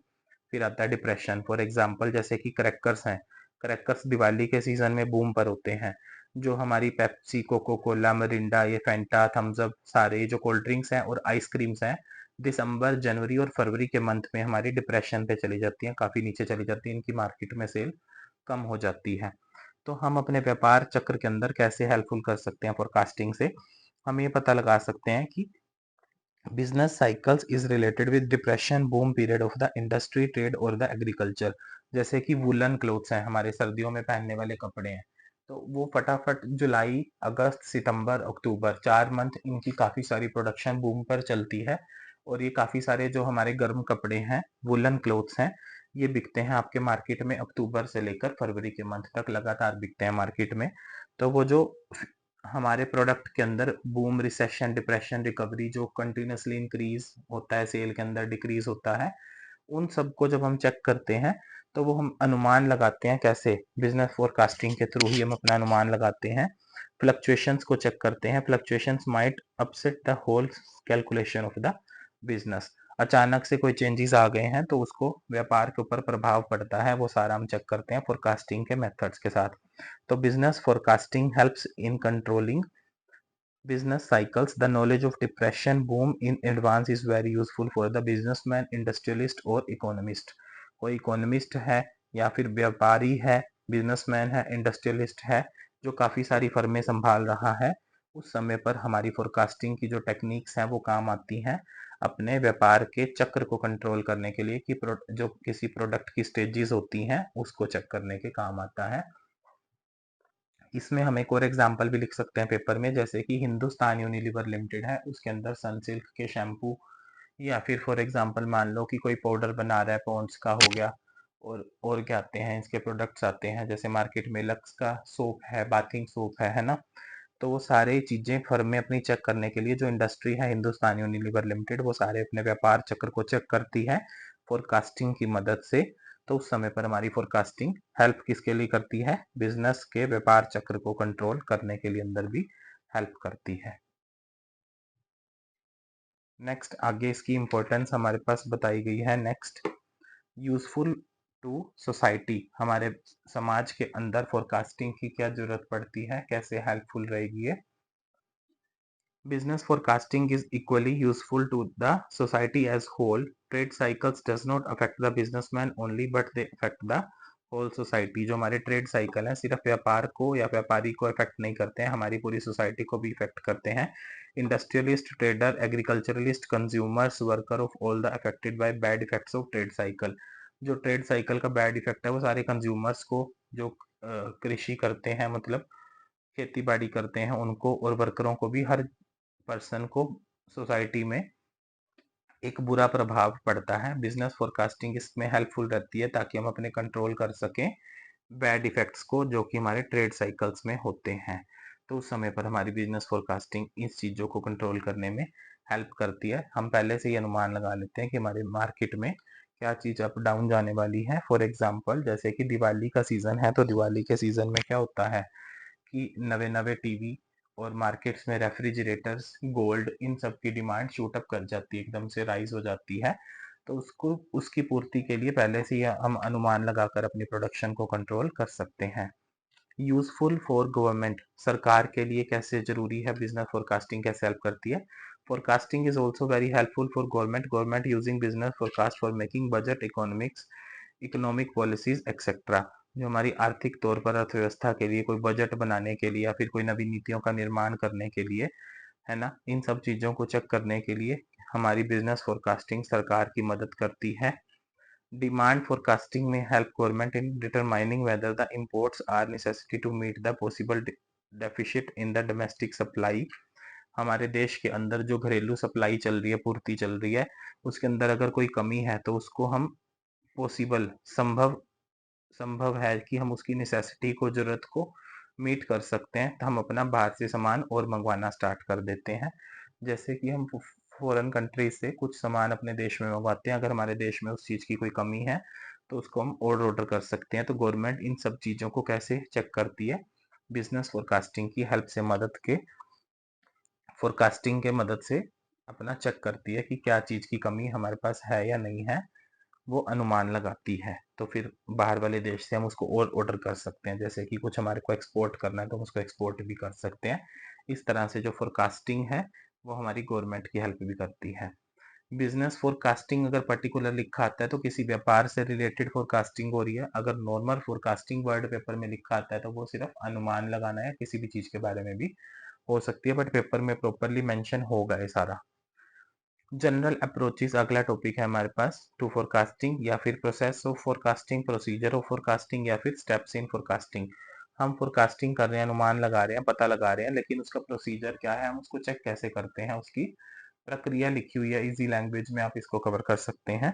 फिर आता है डिप्रेशन। फॉर एग्जांपल जैसे कि क्रैकर्स हैं, क्रैकर्स दिवाली के सीजन में बूम पर होते हैं। जो हमारी पेप्सी, कोको कोला, मरिंडा, ये फैंटा, थम्स अप, सारे जो कोल्ड ड्रिंक्स हैं और आइसक्रीम्स हैं, दिसंबर, जनवरी और फरवरी के मंथ में हमारी डिप्रेशन पे चली जाती हैं, काफी नीचे चली जाती है, इनकी मार्केट में सेल कम हो जाती है। तो हम अपने व्यापार चक्र के अंदर कैसे हेल्पफुल कर सकते हैं फोरकास्टिंग से? हम ये पता लगा सकते हैं कि business cycles is related with depression boom period of the industry, trade और the agriculture। जैसे कि वुलन क्लोथ्स हैं, हमारे सर्दियों में पहनने वाले कपड़े हैं, तो वो फटाफट जुलाई, अगस्त, सितंबर, अक्टूबर, 4 मंथ इनकी काफी सारी प्रोडक्शन बूम पर चलती है। और ये काफी सारे जो हमारे गर्म कपड़े हैं, वुलन क्लोथ्स हैं, ये बिकते हैं आपके मार्केट में अक्टूबर से लेकर फरवरी के मंथ तक लगातार बिकते हैं मार्केट में। तो वो जो हमारे प्रोडक्ट के अंदर बूम, रिसेशन, डिप्रेशन, रिकवरी जो कंटिन्यूसली इंक्रीज होता है, सेल के अंदर डिक्रीज होता है, उन सबको जब हम चेक करते हैं तो वो हम अनुमान लगाते हैं। कैसे? बिजनेस फोरकास्टिंग के थ्रू ही हम अपना अनुमान लगाते हैं। फ्लक्चुएशंस को चेक करते हैं, fluctuations might upset the whole calculation of the business. अचानक से कोई चेंजेस आ गए हैं तो उसको व्यापार के ऊपर प्रभाव पड़ता है, वो सारा हम चेक करते हैं फोरकास्टिंग के मेथड्स के साथ। तो business forecasting helps in controlling business cycles. The knowledge of depression boom in advance is very useful for the businessman, industrialist और economist। कोई इकोनॉमिस्ट है या फिर व्यापारी है, बिजनेसमैन है, इंडस्ट्रियलिस्ट है, जो काफी सारी फर्में संभाल रहा है, उस समय पर हमारी फोरकास्टिंग की जो टेक्निक्स हैं वो काम आती हैं अपने व्यापार के चक्र को कंट्रोल करने के लिए, कि जो किसी प्रोडक्ट की स्टेजेस होती हैं उसको चेक करने के काम आता है। इसमें हम एक और एग्जांपल भी लिख सकते हैं पेपर में, जैसे कि हिंदुस्तान यूनिलीवर लिमिटेड है, उसके अंदर सनसिल्क के शैम्पू, या फिर फॉर एग्जांपल मान लो कि कोई पाउडर बना रहा है, पॉन्ड्स का हो गया, और क्या आते हैं इसके प्रोडक्ट्स आते हैं, जैसे मार्केट में लक्स का सोप है, बाथिंग सोप है ना। तो वो सारे चीजें फर्में अपनी चेक करने के लिए, जो इंडस्ट्री है हिंदुस्तान यूनिलीवर लिमिटेड, वो सारे अपने व्यापार चक्र को चेक करती है फोरकास्टिंग की मदद से। तो उस समय पर हमारी फोरकास्टिंग हेल्प किसके लिए करती है? बिजनेस के व्यापार चक्र को कंट्रोल करने के लिए अंदर भी हेल्प करती है। नेक्स्ट, आगे इसकी इंपॉर्टेंस हमारे पास बताई गई है। Next, useful to society. हमारे समाज के अंदर फोरकास्टिंग की क्या जरूरत पड़ती है, कैसे हेल्पफुल रहेगी ये? Business forecasting is equally useful to the society as whole. Trade cycles does not affect the businessman only, but they affect the whole society। जो हमारे ट्रेड साइकिल है सिर्फ व्यापार को या व्यापारी को इफेक्ट नहीं करते हैं, हमारी पूरी सोसाइटी को भी इफेक्ट करते हैं। Industrialist, trader, agriculturalist, consumers, worker of all the affected by bad effects of trade cycle. जो ट्रेड साइकिल का बैड इफेक्ट है वो सारे कंज्यूमर्स को, जो कृषि करते हैं, मतलब खेती बाड़ी करते हैं उनको, और वर्करों को भी, हर पर्सन को सोसाइटी में एक बुरा प्रभाव पड़ता है। बिजनेस फोरकास्टिंग इसमें हेल्पफुल रहती है ताकि हम अपने कंट्रोल कर सकें बैड इफेक्ट्स को, जो कि हमारे ट्रेड साइकिल्स में होते हैं। तो उस समय पर हमारी बिजनेस फोरकास्टिंग इस चीजों को कंट्रोल करने में हेल्प करती है। हम पहले से ही अनुमान लगा लेते हैं कि हमारे मार्केट में क्या चीज़ अप डाउन जाने वाली है। फॉर एग्जांपल जैसे कि दिवाली का सीज़न है, तो दिवाली के सीज़न में क्या होता है कि नवे-नवे टीवी और मार्केट्स में रेफ्रिजरेटर्स, गोल्ड, इन सब की डिमांड शूट अप कर जाती है, एकदम से राइज़ हो जाती है। तो उसको उसकी पूर्ति के लिए पहले से ही हम अनुमान लगाकर अपनी प्रोडक्शन को कंट्रोल कर सकते हैं। यूजफुल फॉर गवर्नमेंट, सरकार के लिए कैसे जरूरी है बिजनेस फोरकास्टिंग, कैसे हेल्प करती है। Forecasting is also very helpful for government using business forecast for making budget, economics, economic policies etcetera. जो हमारी आर्थिक तौर पर अर्थव्यवस्था के लिए कोई बजट बनाने के लिए या फिर कोई नवी नीतियों का निर्माण करने के लिए, है ना, इन सब चीजों को चेक करने के लिए हमारी बिजनेस फोरकास्टिंग सरकार की मदद करती है। Demand forecasting may help government in determining whether the imports are necessary to meet the possible deficit in the domestic supply। हमारे देश के अंदर जो घरेलू सप्लाई चल रही है, पूर्ति चल रही है, उसके अंदर अगर कोई कमी है तो उसको हम पॉसिबल, संभव संभव है कि हम उसकी नेसेसिटी को, जरूरत को मीट कर सकते हैं, तो हम अपना बाहर से सामान और मंगवाना स्टार्ट कर देते हैं। जैसे कि हम फॉरेन कंट्रीज से कुछ सामान अपने देश में मंगवाते हैं, अगर हमारे देश में उस चीज़ की कोई कमी है तो उसको हम और ऑर्डर कर सकते हैं। तो गवर्नमेंट इन सब चीज़ों को कैसे चेक करती है, बिजनेस फोरकास्टिंग की हेल्प से, मदद के फोरकास्टिंग के मदद से अपना चेक करती है कि क्या चीज़ की कमी हमारे पास है या नहीं है, वो अनुमान लगाती है। तो फिर बाहर वाले देश से हम उसको और ऑर्डर कर सकते हैं, जैसे कि कुछ हमारे को एक्सपोर्ट करना है तो हम उसको एक्सपोर्ट भी कर सकते हैं। इस तरह से जो फोरकास्टिंग है वो हमारी गवर्नमेंट की हेल्प भी करती है। बिजनेस फोरकास्टिंग अगर पर्टिकुलर लिखा आता है तो किसी व्यापार से रिलेटेड फोरकास्टिंग हो रही है। अगर नॉर्मल फोरकास्टिंग वर्ड पेपर में लिखा आता है तो वो सिर्फ अनुमान लगाना है, किसी भी चीज के बारे में भी हो सकती है, बट पेपर में प्रॉपरली मेंशन होगा ये सारा। जनरल अप्रोचेस अगला टॉपिक है हमारे पास, टू फोरकास्टिंग, या फिर process of forecasting, procedure of forecasting, या फिर स्टेप्स इन फोरकास्टिंग। हम फोरकास्टिंग कर रहे हैं, अनुमान लगा रहे हैं, पता लगा रहे हैं, लेकिन उसका प्रोसीजर क्या है, हम उसको चेक कैसे करते हैं, उसकी प्रक्रिया लिखी हुई है इजी लैंग्वेज में, आप इसको कवर कर सकते हैं।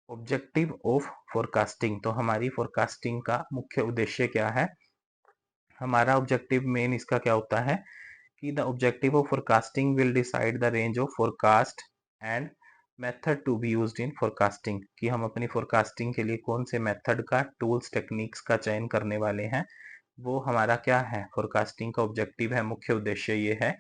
ऑब्जेक्टिव ऑफ फोरकास्टिंग, तो हमारी फोरकास्टिंग का मुख्य उद्देश्य क्या है। हमारा ऑब्जेक्टिव मेन इसका क्या होता है कि the objective of forecasting will decide the range of forecast and method to be used in forecasting, कि हम अपनी फोरकास्टिंग के लिए कौन से मेथड का, टूल्स, टेक्निक्स का चयन करने वाले हैं। वो हमारा क्या है, फोरकास्टिंग का ऑब्जेक्टिव है, मुख्य उद्देश्य ये है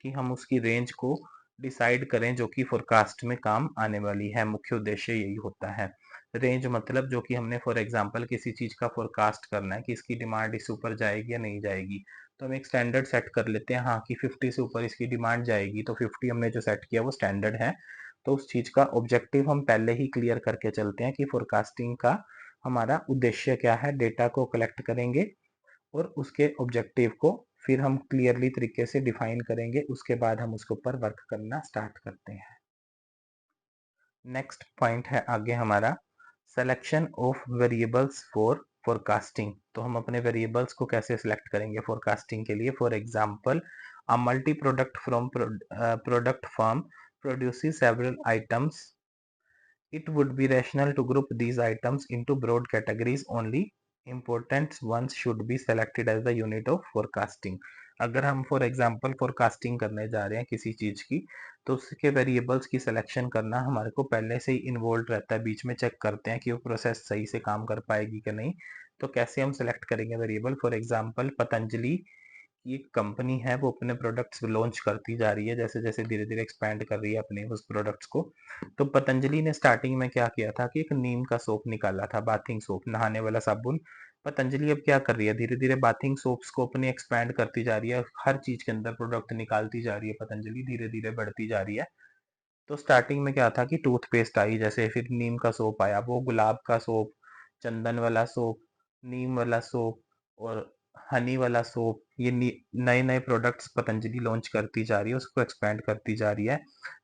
कि हम उसकी रेंज को डिसाइड करें जो कि फोरकास्ट में काम आने वाली है। मुख्य उद्देश्य यही होता है। रेंज मतलब जो कि हमने फॉर एग्जांपल किसी चीज का फोरकास्ट करना है कि इसकी डिमांड इससे ऊपर जाएगी या नहीं जाएगी, तो हम एक स्टैंडर्ड सेट कर लेते हैं, हाँ कि 50 से ऊपर इसकी डिमांड जाएगी, तो 50 हमने जो सेट किया वो स्टैंडर्ड है। तो उस चीज का ऑब्जेक्टिव हम पहले ही क्लियर करके चलते हैं कि फोरकास्टिंग का हमारा उद्देश्य क्या है। डेटा को कलेक्ट करेंगे और उसके ऑब्जेक्टिव को फिर हम क्लियरली तरीके से डिफाइन करेंगे, उसके बाद हम उसके ऊपर वर्क करना स्टार्ट करते हैं। नेक्स्ट पॉइंट है आगे हमारा, selection of variables for forecasting. तो हम अपने वेरिएबल्स को कैसे सिलेक्ट करेंगे फोरकास्टिंग के लिए। For example, a multi product from product firm produces several items, it would be rational to group these items into broad categories only. Important ones should be selected as the unit of forecasting। अगर हम for example forecasting करने जा रहे हैं किसी चीज की, तो उसके वेरिएबल्स की सिलेक्शन करना हमारे को पहले से ही इन्वॉल्व रहता है। बीच में चेक करते हैं कि वो प्रोसेस सही से काम कर पाएगी कि नहीं। तो कैसे हम सिलेक्ट करेंगे वेरिएबल, फॉर एग्जांपल पतंजलि ये कंपनी है, वो अपने प्रोडक्ट्स लॉन्च करती जा रही है, जैसे जैसे धीरे धीरे एक्सपैंड कर रही है अपने उस प्रोडक्ट्स को। तो पतंजलि ने स्टार्टिंग में क्या किया था कि एक नीम का सोप निकाला था, बाथिंग सोप, नहाने वाला साबुन। पतंजलि अब क्या कर रही है, धीरे धीरे बाथिंग सोप्स को अपनी एक्सपैंड करती जा रही है, हर चीज के अंदर प्रोडक्ट निकालती जा रही है, पतंजलि धीरे धीरे बढ़ती जा रही है। तो स्टार्टिंग में क्या था कि टूथपेस्ट आई, जैसे फिर नीम का सोप आया, वो गुलाब का सोप, चंदन वाला सोप, नीम वाला सोप और हनी वाला सोप, ये नए नए प्रोडक्ट्स पतंजलि लॉन्च करती जा रही है, उसको एक्सपेंड करती जा रही है।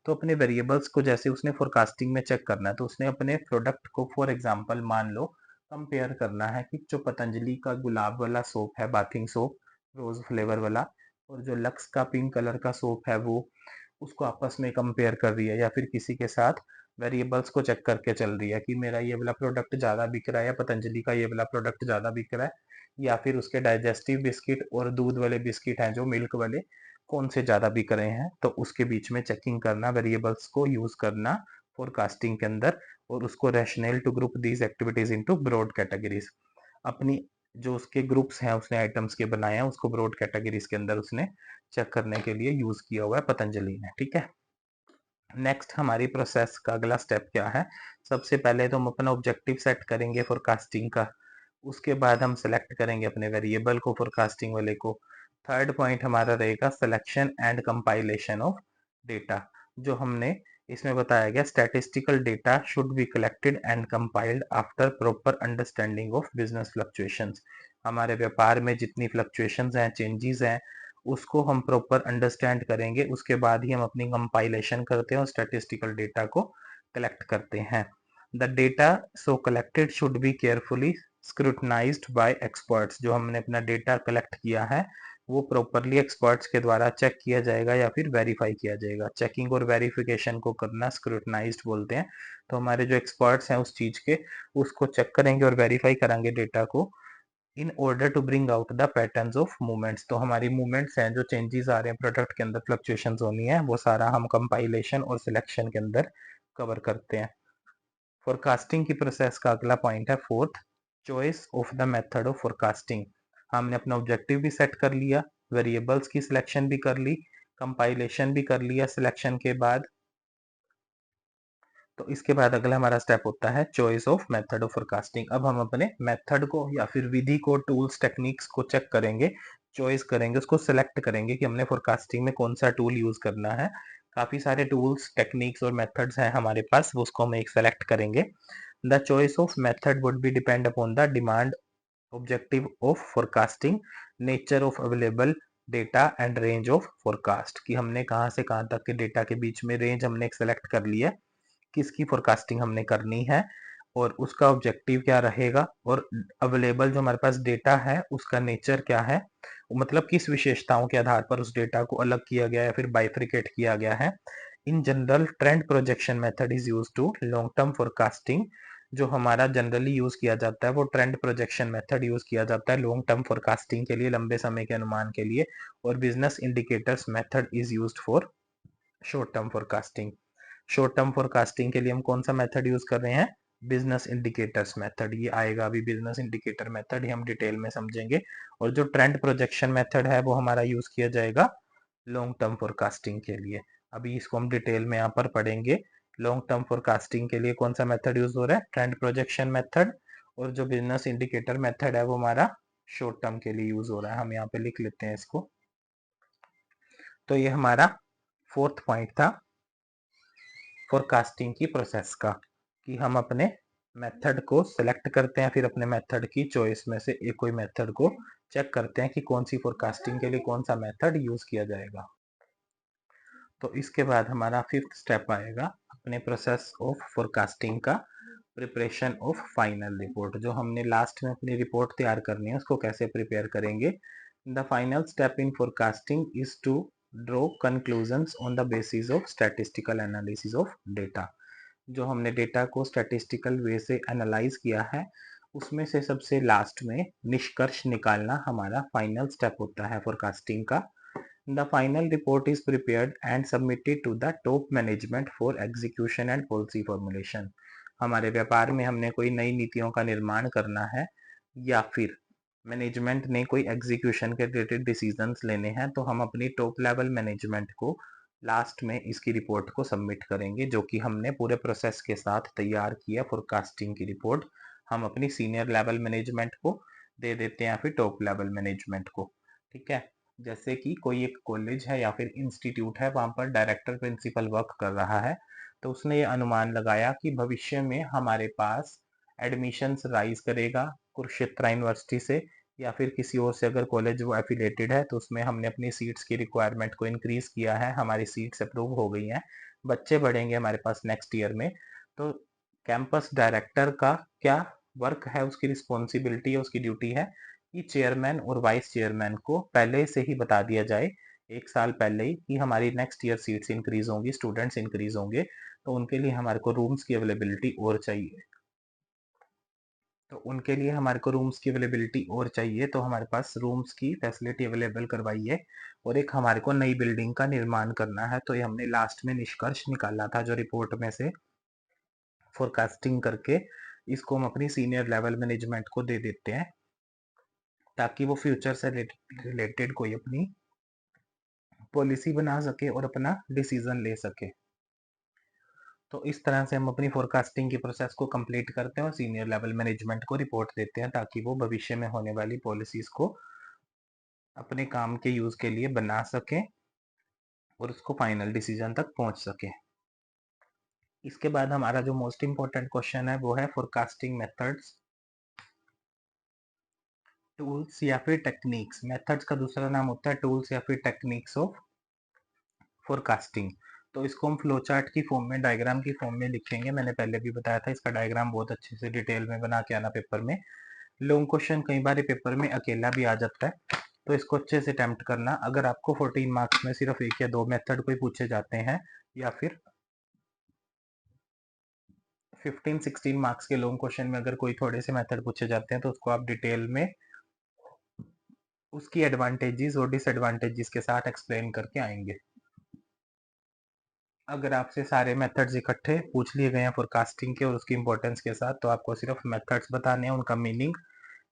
तो अपने वेरिएबल्स को जैसे उसने फोरकास्टिंग में चेक करना है, तो उसने अपने प्रोडक्ट को फॉर एग्जांपल मान लो कंपेयर करना है कि जो पतंजलि का गुलाब वाला सोप है, बाथिंग सोप, रोज फ्लेवर वाला, और जो लक्स का पिंक कलर का सोप है, वो उसको आपस में कंपेयर कर रही है, या फिर किसी के साथ वेरिएबल्स को चेक करके चल रही है कि मेरा ये वाला प्रोडक्ट ज़्यादा बिक रहा है या पतंजलि का ये वाला प्रोडक्ट ज़्यादा बिक रहा है, या फिर उसके डाइजेस्टिव बिस्किट और दूध वाले बिस्किट हैं जो मिल्क वाले, कौन से ज़्यादा बिक रहे हैं। तो उसके बीच में चेकिंग करना, वेरिएबल्स को यूज़ करना फोरकास्टिंग के अंदर, और उसको rational to group these activities into broad categories. अपनी जो उसके ग्रुप्स हैं उसने आइटम्स के बनाए हैं, उसको ब्रॉड कैटेगरीज के अंदर उसने चेक करने के लिए यूज किया हुआ है पतंजलि ने। ठीक है, नेक्स्ट हमारी प्रोसेस का अगला स्टेप क्या है? सबसे पहले तो हम अपना ऑब्जेक्टिव सेट करेंगे फोरकास्टिंग का, उसके बाद हम सेलेक्ट करेंगे अपने वेरिएबल को, फोरकास्टिंग वाले को। थर्ड पॉइंट हमारा रहेगा selection and compilation of data. जो हमने इसमें बताया गया, statistical data should be collected and compiled after proper understanding of business fluctuations. हमारे व्यापार में जितनी फ्लक्चुएशंस हैं, चेंजेस हैं, उसको हम प्रॉपर अंडरस्टैंड करेंगे, उसके बाद ही हम अपनी कंपाइलेशन करते हैं और स्टैटिस्टिकल डेटा को कलेक्ट करते हैं। The data so collected should be carefully scrutinised bye experts. जो हमने अपना डेटा कलेक्ट किया है वो प्रॉपरली एक्सपर्ट्स के द्वारा चेक किया जाएगा या फिर वेरीफाई किया जाएगा। चेकिंग और वेरिफिकेशन को करना स्क्रूटनाइज्ड बोलते हैं। तो हमारे जो एक्सपर्ट्स हैं उस चीज के, उसको चेक करेंगे और वेरीफाई करेंगे डेटा को, in order to bring out the patterns of movements. तो हमारी मूवमेंट्स हैं, जो चेंजेस आ रहे हैं प्रोडक्ट के अंदर, फ्लक्चुएशंस होनी है, वो सारा हम कंपाइलेशन और सिलेक्शन के अंदर कवर करते हैं। फोरकास्टिंग की प्रोसेस का अगला पॉइंट है fourth, choice of the method of forecasting. हमने अपना ऑब्जेक्टिव भी सेट कर लिया, वेरिएबल्स की सिलेक्शन भी कर ली, कंपाइलेशन भी कर लिया सिलेक्शन के बाद। तो इसके बाद अगला हमारा स्टेप होता है choice of method of forecasting. अब हम अपने मेथड को या फिर विधि को, टूल्स टेक्निक्स को चेक करेंगे, चॉइस करेंगे, उसको सिलेक्ट करेंगे कि हमने फोरकास्टिंग में कौन सा टूल यूज करना है। काफी सारे टूल्स, टेक्निक्स और मेथड्स हैं हमारे पास, वो उसको हम एक सेलेक्ट करेंगे। The choice of method would be depend upon the demand, objective of forecasting, nature of available data and range of forecast. कि हमने कहाँ से कहाँ तक के डेटा के बीच में रेंज हमने एक सेलेक्ट कर ली है, किसकी फोरकास्टिंग हमने करनी है और उसका ऑब्जेक्टिव क्या रहेगा, और अवेलेबल जो हमारे पास डेटा है उसका नेचर क्या है, मतलब किस विशेषताओं के आधार पर उस डेटा को अलग किया गया है, फिर बाइफ्रिकेट किया गया है। In general trend projection method is use to long term forecasting. जो हमारा जनरली यूज किया जाता है वो ट्रेंड प्रोजेक्शन मेथड यूज किया जाता है लॉन्ग टर्म फोरकास्टिंग के लिए, लंबे समय के अनुमान के लिए। और business indicators method is used for short term forecasting. Short term forecasting के लिए हम कौन सा मेथड यूज कर रहे हैं? Business indicators method. ये आएगा अभी, बिजनेस इंडिकेटर मेथड ही हम डिटेल में समझेंगे। और जो ट्रेंड प्रोजेक्शन मेथड है वो हमारा यूज किया जाएगा लॉन्ग टर्म फोरकास्टिंग के लिए। अभी इसको हम डिटेल में यहाँ पर पढ़ेंगे। लॉन्ग टर्म फोरकास्टिंग के लिए कौन सा मेथड यूज हो रहा है? Trend projection method. और जो बिजनेस इंडिकेटर मेथड है वो हमारा शॉर्ट टर्म के लिए यूज हो रहा है। हम यहाँ पे लिख लेते हैं इसको। तो ये हमारा फोर्थ पॉइंट था फोरकास्टिंग की प्रोसेस का, कि हम अपने मेथड को सिलेक्ट करते हैं, फिर अपने मेथड की चॉइस में से एक कोई मेथड को चेक करते हैं कि कौन सी फोरकास्टिंग के लिए कौन सा मेथड यूज किया जाएगा। तो इसके बाद हमारा फिफ्थ स्टेप आएगा अपने प्रोसेस ऑफ फोरकास्टिंग का, प्रिपरेशन ऑफ फाइनल रिपोर्ट। जो हमने लास्ट में अपनी रिपोर्ट तैयार करनी है उसको कैसे प्रिपेयर करेंगे। The final step in forecasting is to draw conclusions on the basis of statistical analysis of data. जो हमने डेटा को स्टैटिस्टिकल वे से एनालाइज किया है उसमें से सबसे लास्ट में निष्कर्ष निकालना हमारा फाइनल स्टेप होता है फोरकास्टिंग का। The final report is prepared and submitted to the top management for execution and policy formulation. हमारे व्यापार में हमने कोई नई नीतियों का निर्माण करना है या फिर मैनेजमेंट ने कोई एग्जीक्यूशन के रिलेटेड डिसीजंस लेने हैं, तो हम अपनी टॉप लेवल मैनेजमेंट को लास्ट में इसकी रिपोर्ट को सबमिट करेंगे, जो कि हमने पूरे प्रोसेस के साथ तैयार किया। फोरकास्टिंग की रिपोर्ट हम अपनी सीनियर लेवल मैनेजमेंट को दे देते हैं या फिर टॉप लेवल मैनेजमेंट को। ठीक है, जैसे कि कोई एक कॉलेज है या फिर इंस्टीट्यूट है, वहां पर डायरेक्टर प्रिंसिपल वर्क कर रहा है, तो उसने ये अनुमान लगाया कि भविष्य में हमारे पास एडमिशन्स राइज करेगा कुरुक्षेत्र यूनिवर्सिटी से या फिर किसी और से, अगर कॉलेज वो एफिलेटेड है तो उसमें हमने अपनी सीट्स की रिक्वायरमेंट को इंक्रीज किया है, हमारी सीट्स अप्रूव हो गई हैं, बच्चे बढ़ेंगे हमारे पास नेक्स्ट ईयर में। तो कैंपस डायरेक्टर का क्या वर्क है, उसकी रिस्पॉन्सिबिलिटी है, उसकी ड्यूटी है कि चेयरमैन और वाइस चेयरमैन को पहले से ही बता दिया जाए, एक साल पहले ही, कि हमारी नेक्स्ट ईयर सीट्स इंक्रीज होंगी, स्टूडेंट्स इंक्रीज होंगे, तो उनके लिए हमारे को रूम्स की अवेलेबिलिटी और चाहिए। तो उनके लिए हमारे को रूम्स की अवेलेबिलिटी और चाहिए, तो हमारे पास रूम्स की फैसिलिटी अवेलेबल करवाइए। और एक हमारे को नई बिल्डिंग का निर्माण करना है। तो ये हमने लास्ट में निष्कर्ष निकाला था जो रिपोर्ट में से फोरकास्टिंग करके इसको हम अपनी सीनियर लेवल मैनेजमेंट को दे देते हैं, ताकि वो फ्यूचर से रिलेटेड कोई अपनी पॉलिसी बना सके और अपना डिसीजन ले सके। तो इस तरह से हम अपनी फोरकास्टिंग की प्रोसेस को कंप्लीट करते हैं और सीनियर लेवल मैनेजमेंट को रिपोर्ट देते हैं, ताकि वो भविष्य में होने वाली पॉलिसीज को अपने काम के यूज के लिए बना सके और उसको फाइनल डिसीजन तक पहुंच सके। इसके बाद हमारा जो मोस्ट इंपॉर्टेंट क्वेश्चन है वो है फोरकास्टिंग मेथड्स, टूल्स या फिर टेक्निक्स। मेथड्स का दूसरा नाम होता है टूल्स या फिर टेक्निक्स ऑफ फोरकास्टिंग। तो इसको हम फ्लो चार्ट की फॉर्म में, डायग्राम की फॉर्म में लिखेंगे। मैंने पहले भी बताया था, इसका डायग्राम बहुत अच्छे से डिटेल में बना के आना पेपर में। लॉन्ग क्वेश्चन कई बार पेपर में अकेला भी आ जाता है, तो इसको अच्छे से अटेम्प्ट करना। अगर आपको 14 मार्क्स में सिर्फ 1 या 2 मेथड कोई पूछे जाते हैं, या फिर 15-16 मार्क्स के लॉन्ग क्वेश्चन में अगर कोई थोड़े से मेथड पूछे जाते हैं, तो उसको आप डिटेल में उसकी एडवांटेजेस और डिसएडवांटेजेस के साथ एक्सप्लेन करके आएंगे। अगर आपसे सारे मेथड्स इकट्ठे पूछ लिए गए हैं फोरकास्टिंग के और उसकी इंपॉर्टेंस के साथ, तो आपको सिर्फ मेथड्स बताने हैं, उनका मीनिंग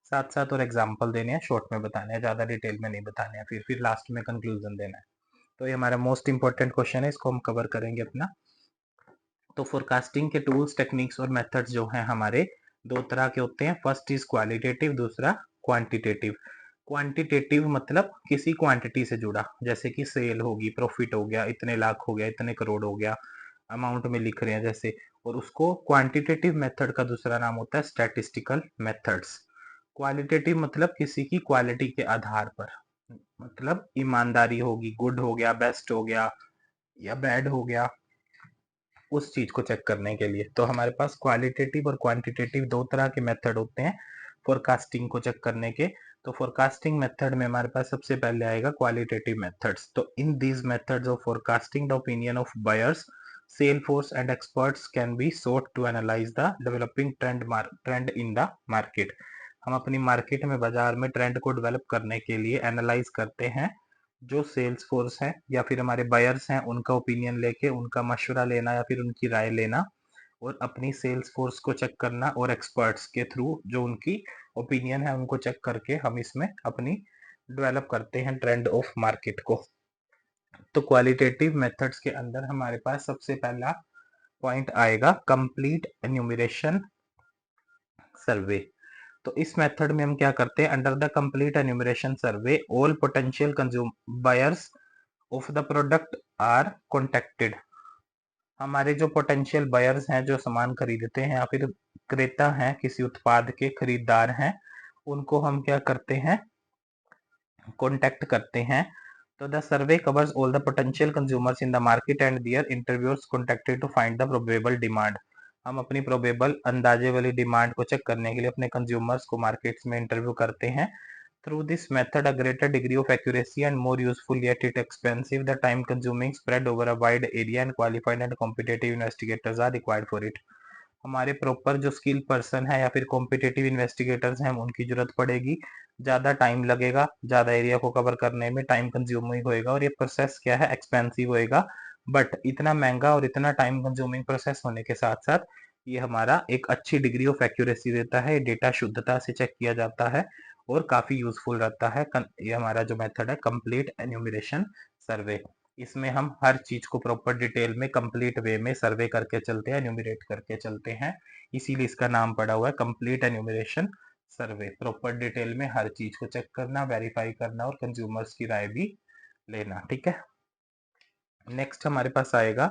साथ साथ और एग्जाम्पल देने हैं, शॉर्ट में बताने हैं, ज़्यादा डिटेल में नहीं बताने हैं, फिर लास्ट में कंक्लूजन देना है। तो ये हमारा मोस्ट इंपॉर्टेंट क्वेश्चन है, इसको हम कवर करेंगे अपना। तो फोरकास्टिंग के टूल्स, टेक्निक्स और मेथड्स जो हैं हमारे, दो तरह के होते हैं। फर्स्ट इज क्वालिटेटिव, दूसरा क्वांटिटेटिव। क्वांटिटेटिव मतलब किसी क्वांटिटी से जुड़ा, जैसे कि सेल होगी, प्रॉफिट हो गया, इतने लाख हो गया, इतने करोड़ हो गया, अमाउंट में लिख रहे हैं जैसे। और उसको क्वांटिटेटिव मेथड का दूसरा नाम होता है स्टैटिस्टिकल मेथड्स। क्वालिटेटिव मतलब किसी की क्वालिटी के आधार पर, मतलब ईमानदारी होगी, गुड हो गया, बेस्ट हो गया या बैड हो गया, उस चीज को चेक करने के लिए। तो हमारे पास क्वालिटेटिव और क्वांटिटेटिव दो तरह के मेथड होते हैं फोरकास्टिंग को चेक करने के। तो फोरकास्टिंग मेथड में हमारे पास सबसे पहले आएगा क्वालिटेटिव मेथड्स। तो in these methods of forecasting the opinion of buyers, sale force and experts can be sought to analyze the developing trend in the market। हम अपनी मार्केट में, बाजार में ट्रेंड को डेवलप करने के लिए एनालाइज करते हैं। जो सेल्स फोर्स है या फिर हमारे बायर्स हैं, उनका ओपिनियन लेके उनका मशवरा लेना या फिर उनकी राय लेना, और अपनी सेल्स फोर्स को चेक करना, और एक्सपर्ट्स के थ्रू जो उनकी ओपिनियन है उनको चेक करके हम इसमें अपनी डेवलप करते हैं ट्रेंड ऑफ मार्केट को। तो क्वालिटेटिव मेथड्स के अंदर हमारे पास सबसे पहला पॉइंट आएगा कंप्लीट एन्यूमरेशन सर्वे। तो इस मेथड में हम क्या करते हैं, under the complete enumeration survey all potential consume buyers of the product are contacted. हमारे जो पोटेंशियल बायर्स हैं, जो सामान खरीदते हैं या फिर क्रेता हैं, किसी उत्पाद के खरीदार हैं, उनको हम क्या करते हैं, कॉन्टेक्ट करते हैं। तो the survey covers all the potential consumers in the market and their interviewers contacted to find the probable demand. हम अपनी प्रोबेबल, अंदाजे वाली डिमांड को चेक करने के लिए अपने कंज्यूमर्स को मार्केट्स में इंटरव्यू करते हैं। Through this method, a greater degree of accuracy and more useful yet it expensive, the time consuming, spread over a wide area and qualified and competitive investigators are required for it। हमारे proper जो skill person है या फिर competitive investigators हैं, उनकी जरूरत पड़ेगी, ज़्यादा टाइम लगेगा, ज़्यादा एरिया को कवर करने में टाइम कंज्यूमिंग होएगा, और ये प्रोसेस क्या है, एक्सपेंसिव होएगा। बट इतना महंगा और इतना टाइम कंज्यूमिंग प्रोसेस होने के साथ साथ ये हमारा एक अच्छी डिग्री ऑफ एक्यूरेसी देता है, डेटा शुद्धता से चेक किया जाता है और काफ़ी यूजफुल रहता है। ये हमारा जो मेथड है कंप्लीट एन्यूमरेशन सर्वे। इसमें हम हर चीज को प्रॉपर डिटेल में कंप्लीट वे में सर्वे करके चलते हैं, एन्यूमरेट करके चलते हैं, इसीलिए इसका नाम पड़ा हुआ है कंप्लीट एन्यूमरेशन सर्वे। प्रॉपर डिटेल में हर चीज को चेक करना, वेरीफाई करना और कंज्यूमर्स की राय भी लेना। ठीक है, नेक्स्ट हमारे पास आएगा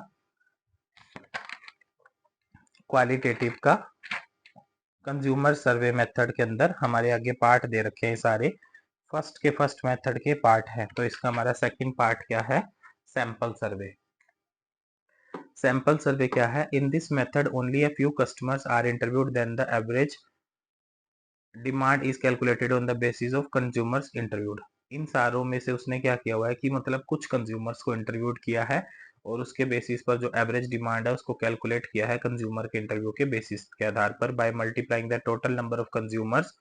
क्वालिटेटिव का। कंज्यूमर सर्वे मेथड के अंदर हमारे आगे पार्ट दे रखे हैं सारे, फर्स्ट के फर्स्ट मेथड के पार्ट है। तो इसका हमारा सेकंड पार्ट क्या है, सैंपल सर्वे। सैंपल सर्वे क्या है, in this method only a few customers are interviewed, then the average demand is calculated on the basis of consumers interviewed. इन सारों में से उसने क्या किया हुआ है कि मतलब कुछ कंज्यूमर्स को इंटरव्यूड किया है और उसके बेसिस पर जो एवरेज डिमांड है उसको कैलकुलेट किया है कंज्यूमर के इंटरव्यू के बेसिस के आधार पर, by multiplying the total number of consumers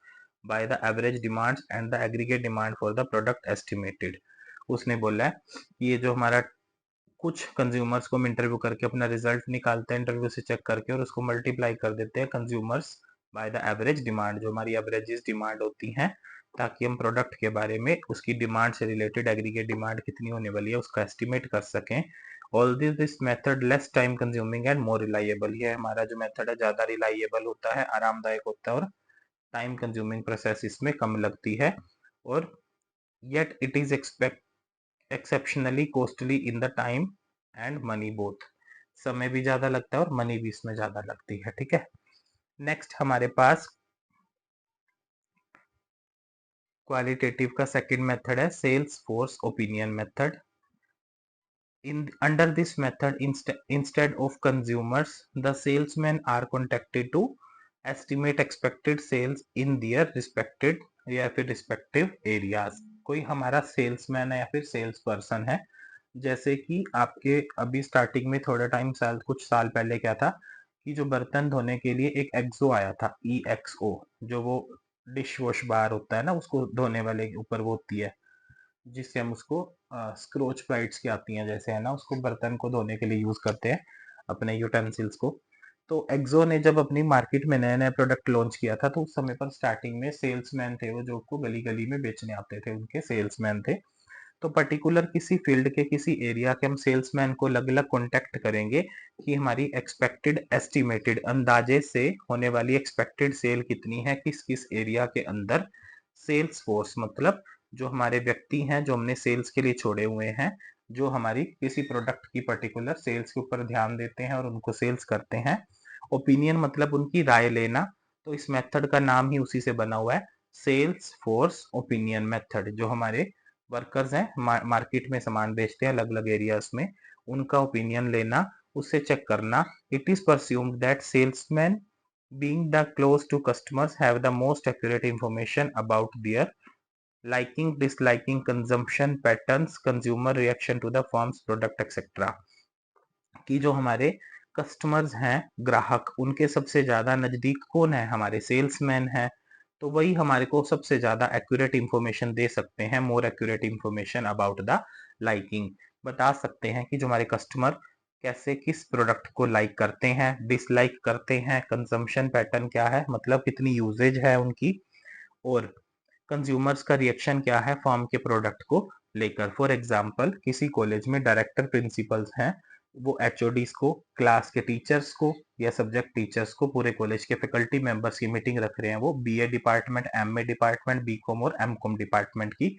by the average demands and the aggregate demand for the product estimated. उसने बोला है कि ये जो हमारा कुछ कंज्यूमर्स को हम इंटरव्यू करके अपना रिजल्ट निकालते हैं इंटरव्यू से चेक करके, और उसको मल्टीप्लाई कर देते हैं consumers by the average demand, जो हमारी एवरेजेस डिमांड होती हैं, ताकि हम प्रोडक्ट के बारे में उसकी डिमांड से रिलेटेड एग्रीगेट डिमांड कितनी होने वाली है उसका एस्टिमेट कर सकें। All this method less time consuming and more reliable. ये हमारा जो मेथड है ज़्यादा रिलायबल होता है, आरामदायक होता है, और टाइम कंज्यूमिंग प्रोसेस इसमें कम लगती है, और yet it is exceptionally costly in the time and money both. समय भी ज़्यादा लगता है और मनी भी इसमें ज़्यादा लगती है। ठीक है, नेक्स्ट हमारे पास क्वालिटेटिव का सेकंड मेथड है sales force opinion method. Under this method, instead of consumers, the salesmen are contacted to estimate expected sales in their respected या फिर respective areas। कोई हमारा सेल्समैन है या फिर सेल्स पर्सन है, जैसे कि आपके अभी स्टार्टिंग में थोड़ा टाइम साल कुछ साल पहले क्या था कि जो बर्तन धोने के लिए एक एक्सो आया था, EXO, जो वो डिश वॉश बार होता है ना, उसको धोने वाले के ऊपर वो होती है, जिससे हम उसको स्क्रोच ब्राइट्स की आती हैं जैसे, है ना, उसको बर्तन को धोने के लिए यूज करते हैं अपने यूटेंसिल्स को। तो एक्सो ने जब अपनी मार्केट में नया नया प्रोडक्ट लॉन्च किया था, तो उस समय पर स्टार्टिंग में सेल्समैन थे वो, जो उसको गली गली में बेचने आते थे, उनके सेल्समैन थे। तो पर्टिकुलर किसी फील्ड के किसी एरिया के हम सेल्समैन को अलग अलग कॉन्टेक्ट करेंगे कि हमारी एक्सपेक्टेड एस्टिमेटेड अंदाजे से होने वाली एक्सपेक्टेड सेल कितनी है किस किस एरिया के अंदर। सेल्स फोर्स मतलब जो हमारे व्यक्ति हैं जो हमने सेल्स के लिए छोड़े हुए हैं, जो हमारी किसी प्रोडक्ट की पर्टिकुलर सेल्स के ऊपर ध्यान देते हैं और उनको सेल्स करते हैं। ओपिनियन मतलब उनकी राय लेना, तो इस मेथड का नाम ही उसी से बना हुआ है, सेल्स फोर्स ओपिनियन मेथड। जो हमारे वर्कर्स हैं मार्केट में सामान बेचते हैं अलग अलग एरियाज में, उनका ओपिनियन लेना, उससे चेक करना। It is presumed that salesman being the close to customers have the most accurate information about their liking, disliking, consumption patterns, consumer reaction to the firm's product etc। कि जो हमारे customers हैं, ग्राहक, उनके सबसे ज्यादा नजदीक कौन है, हमारे सेल्समैन है, तो वही हमारे को सबसे ज्यादा एक्यूरेट इंफॉर्मेशन दे सकते हैं, more accurate information about the liking. बता सकते हैं कि जो हमारे कस्टमर कैसे किस प्रोडक्ट को लाइक करते हैं, डिसलाइक करते हैं, कंजम्पशन पैटर्न क्या है, मतलब कितनी यूजेज है उनकी, और कंज्यूमर्स का रिएक्शन क्या है फर्म के प्रोडक्ट को लेकर। फॉर एग्जाम्पल, किसी कॉलेज में डायरेक्टर प्रिंसिपल्स हैं, वो एचओडीज को, क्लास के टीचर्स को या सब्जेक्ट टीचर्स को, पूरे कॉलेज के फैकल्टी मेंबर्स की मीटिंग रख रहे हैं, वो BA department, MA department, BCom और एमकॉम डिपार्टमेंट की।